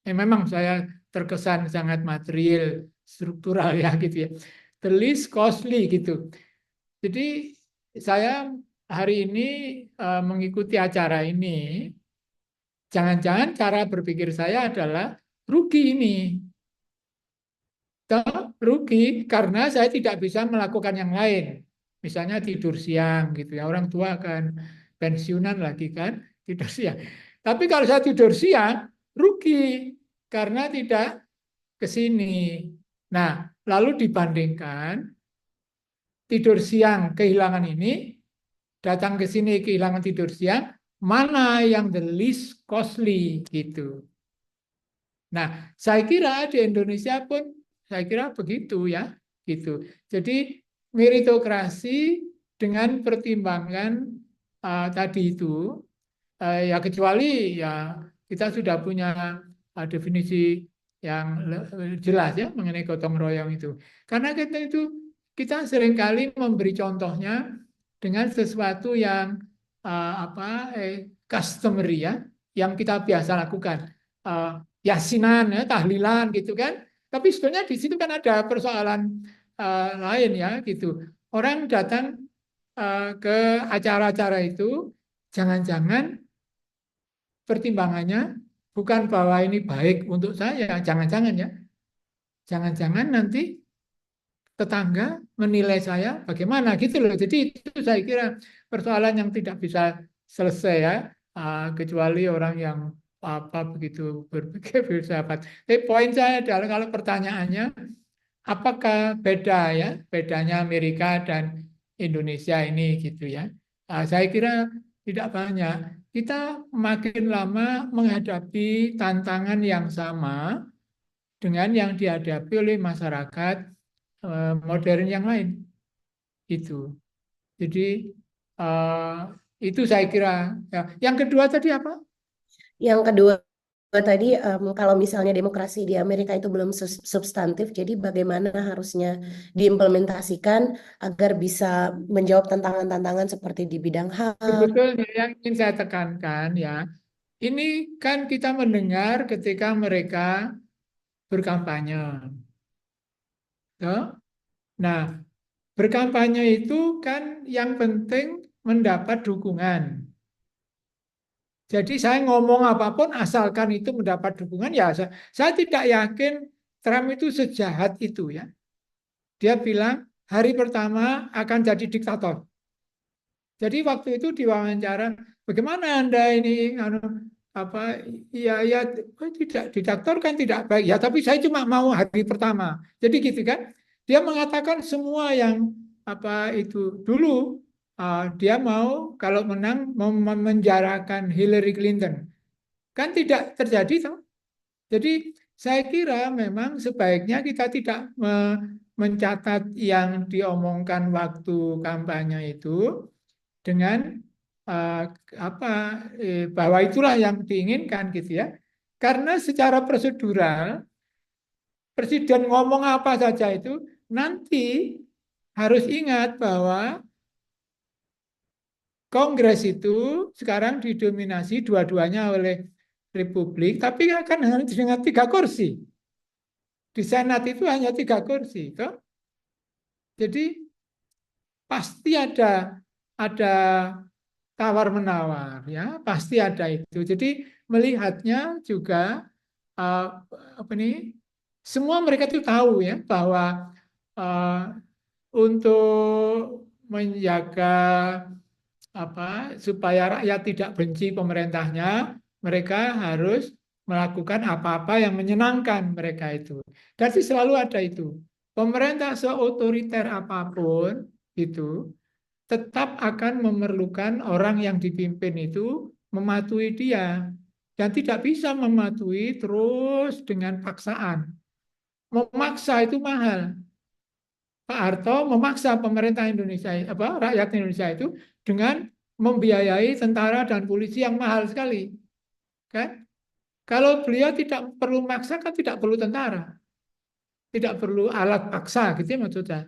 Memang saya terkesan sangat material, struktural ya gitu ya. The least costly gitu. Jadi saya hari ini mengikuti acara ini, jangan-jangan cara berpikir saya adalah rugi ini. Rugi karena saya tidak bisa melakukan yang lain. Misalnya tidur siang gitu ya. Orang tua kan pensiunan lagi kan tidur siang. Tapi kalau saya tidur siang rugi karena tidak ke sini. Nah, lalu dibandingkan tidur siang kehilangan ini, datang ke sini kehilangan tidur siang, mana yang the least costly gitu. Nah, saya kira di Indonesia pun saya kira begitu ya, gitu. Jadi meritokrasi dengan pertimbangan tadi itu ya kecuali ya kita sudah punya definisi yang jelas ya mengenai gotong royong itu. Karena kita seringkali memberi contohnya dengan sesuatu yang customary ya, yang kita biasa lakukan. Yasinan ya, tahlilan gitu kan. Tapi sebetulnya di situ kan ada persoalan lain ya gitu. Orang datang ke acara-acara itu jangan-jangan pertimbangannya bukan bahwa ini baik untuk saya, jangan-jangan ya. Jangan-jangan nanti tetangga menilai saya bagaimana gitu loh. Jadi itu saya kira persoalan yang tidak bisa selesai ya, kecuali orang yang begitu berpikir filsafat. Tapi poin saya adalah kalau pertanyaannya apakah bedanya Amerika dan Indonesia ini gitu ya. Saya kira tidak banyak. Kita makin lama menghadapi tantangan yang sama dengan yang dihadapi oleh masyarakat modern yang lain itu. Jadi itu saya kira. Ya. Yang kedua tadi apa? Yang kedua tadi kalau misalnya demokrasi di Amerika itu belum substantif, jadi bagaimana harusnya diimplementasikan agar bisa menjawab tantangan-tantangan seperti di bidang HAM. Sebetulnya yang ingin saya tekankan ya, ini kan kita mendengar ketika mereka berkampanye. Nah, berkampanye itu kan yang penting mendapat dukungan. Jadi saya ngomong apapun asalkan itu mendapat dukungan ya saya tidak yakin Trump itu sejahat itu ya. Dia bilang hari pertama akan jadi diktator. Jadi waktu itu diwawancara, bagaimana Anda ini tidak diktator kan tidak baik ya, tapi saya cuma mau hari pertama. Jadi gitu kan. Dia mengatakan semua yang itu dulu dia mau kalau menang memenjarakan Hillary Clinton. Kan tidak terjadi toh. Jadi saya kira memang sebaiknya kita tidak mencatat yang diomongkan waktu kampanye itu dengan bahwa itulah yang diinginkan gitu ya. Karena secara prosedural presiden ngomong apa saja itu nanti harus ingat bahwa Kongres itu sekarang didominasi dua-duanya oleh Republik, tapi akan hanya dengan 3 kursi. Di Senat itu hanya 3 kursi. Toh? Jadi pasti ada tawar-menawar, ya pasti ada itu. Jadi melihatnya juga semua mereka itu tahu ya bahwa untuk menjaga supaya rakyat tidak benci pemerintahnya, mereka harus melakukan apa-apa yang menyenangkan mereka itu. Jadi selalu ada itu. Pemerintah seotoriter apapun itu tetap akan memerlukan orang yang dipimpin itu mematuhi dia. Dan tidak bisa mematuhi terus dengan paksaan. Memaksa itu mahal. Pak Harto memaksa pemerintah Indonesia, rakyat Indonesia itu dengan membiayai tentara dan polisi yang mahal sekali. Kan? Kalau beliau tidak perlu memaksa, kan tidak perlu tentara. Tidak perlu alat paksa, gitu ya maksudnya.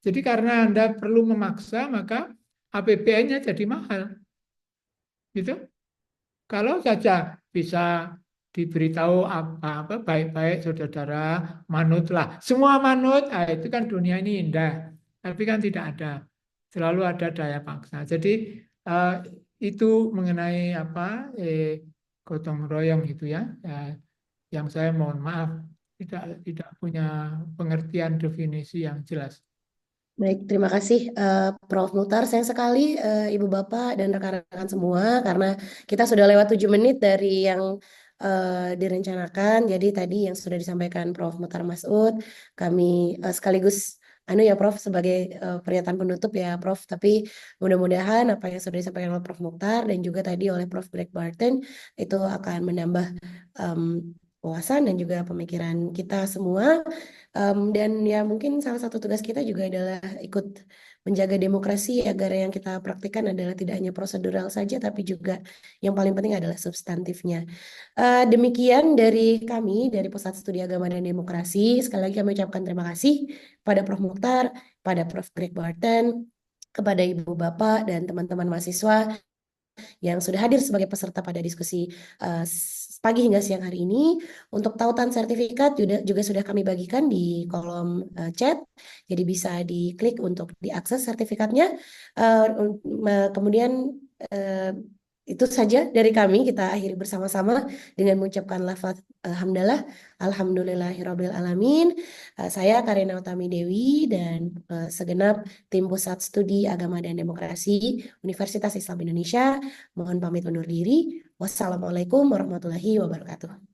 Jadi karena Anda perlu memaksa, maka APBN-nya jadi mahal. Gitu. Kalau saja bisa diberitahu apa baik-baik saudara manutlah. Semua manut, itu kan dunia ini indah. Tapi kan tidak ada. Selalu ada daya paksa. Jadi itu mengenai gotong royong itu ya. Yang saya mohon maaf tidak punya pengertian definisi yang jelas. Baik, terima kasih Prof. Muchtar. Sayang sekali Ibu Bapak dan rekan-rekan semua karena kita sudah lewat 7 menit dari yang direncanakan. Jadi tadi yang sudah disampaikan Prof. Muchtar Masud, kami sekaligus ya Prof sebagai pernyataan penutup ya Prof. Tapi mudah-mudahan apa yang sudah disampaikan oleh Prof. Muchtar dan juga tadi oleh Prof. Greg Barton itu akan menambah wawasan dan juga pemikiran kita semua. Dan ya mungkin salah satu tugas kita juga adalah ikut menjaga demokrasi agar yang kita praktikkan adalah tidak hanya prosedural saja tapi juga yang paling penting adalah substantifnya. Demikian dari kami dari Pusat Studi Agama dan Demokrasi. Sekali lagi kami ucapkan terima kasih pada Prof. Muchtar, pada Prof. Greg Barton, kepada Ibu Bapak dan teman-teman mahasiswa yang sudah hadir sebagai peserta pada diskusi pagi hingga siang hari ini. Untuk tautan sertifikat juga sudah kami bagikan di kolom chat, jadi bisa diklik untuk diakses sertifikatnya. Kemudian Itu saja dari kami. Kita akhiri bersama-sama dengan mengucapkan lafaz hamdalah, alhamdulillahirabbil alamin. Saya Karina Utami Dewi dan segenap tim Pusat Studi Agama dan Demokrasi Universitas Islam Indonesia mohon pamit undur diri. Wassalamualaikum warahmatullahi wabarakatuh.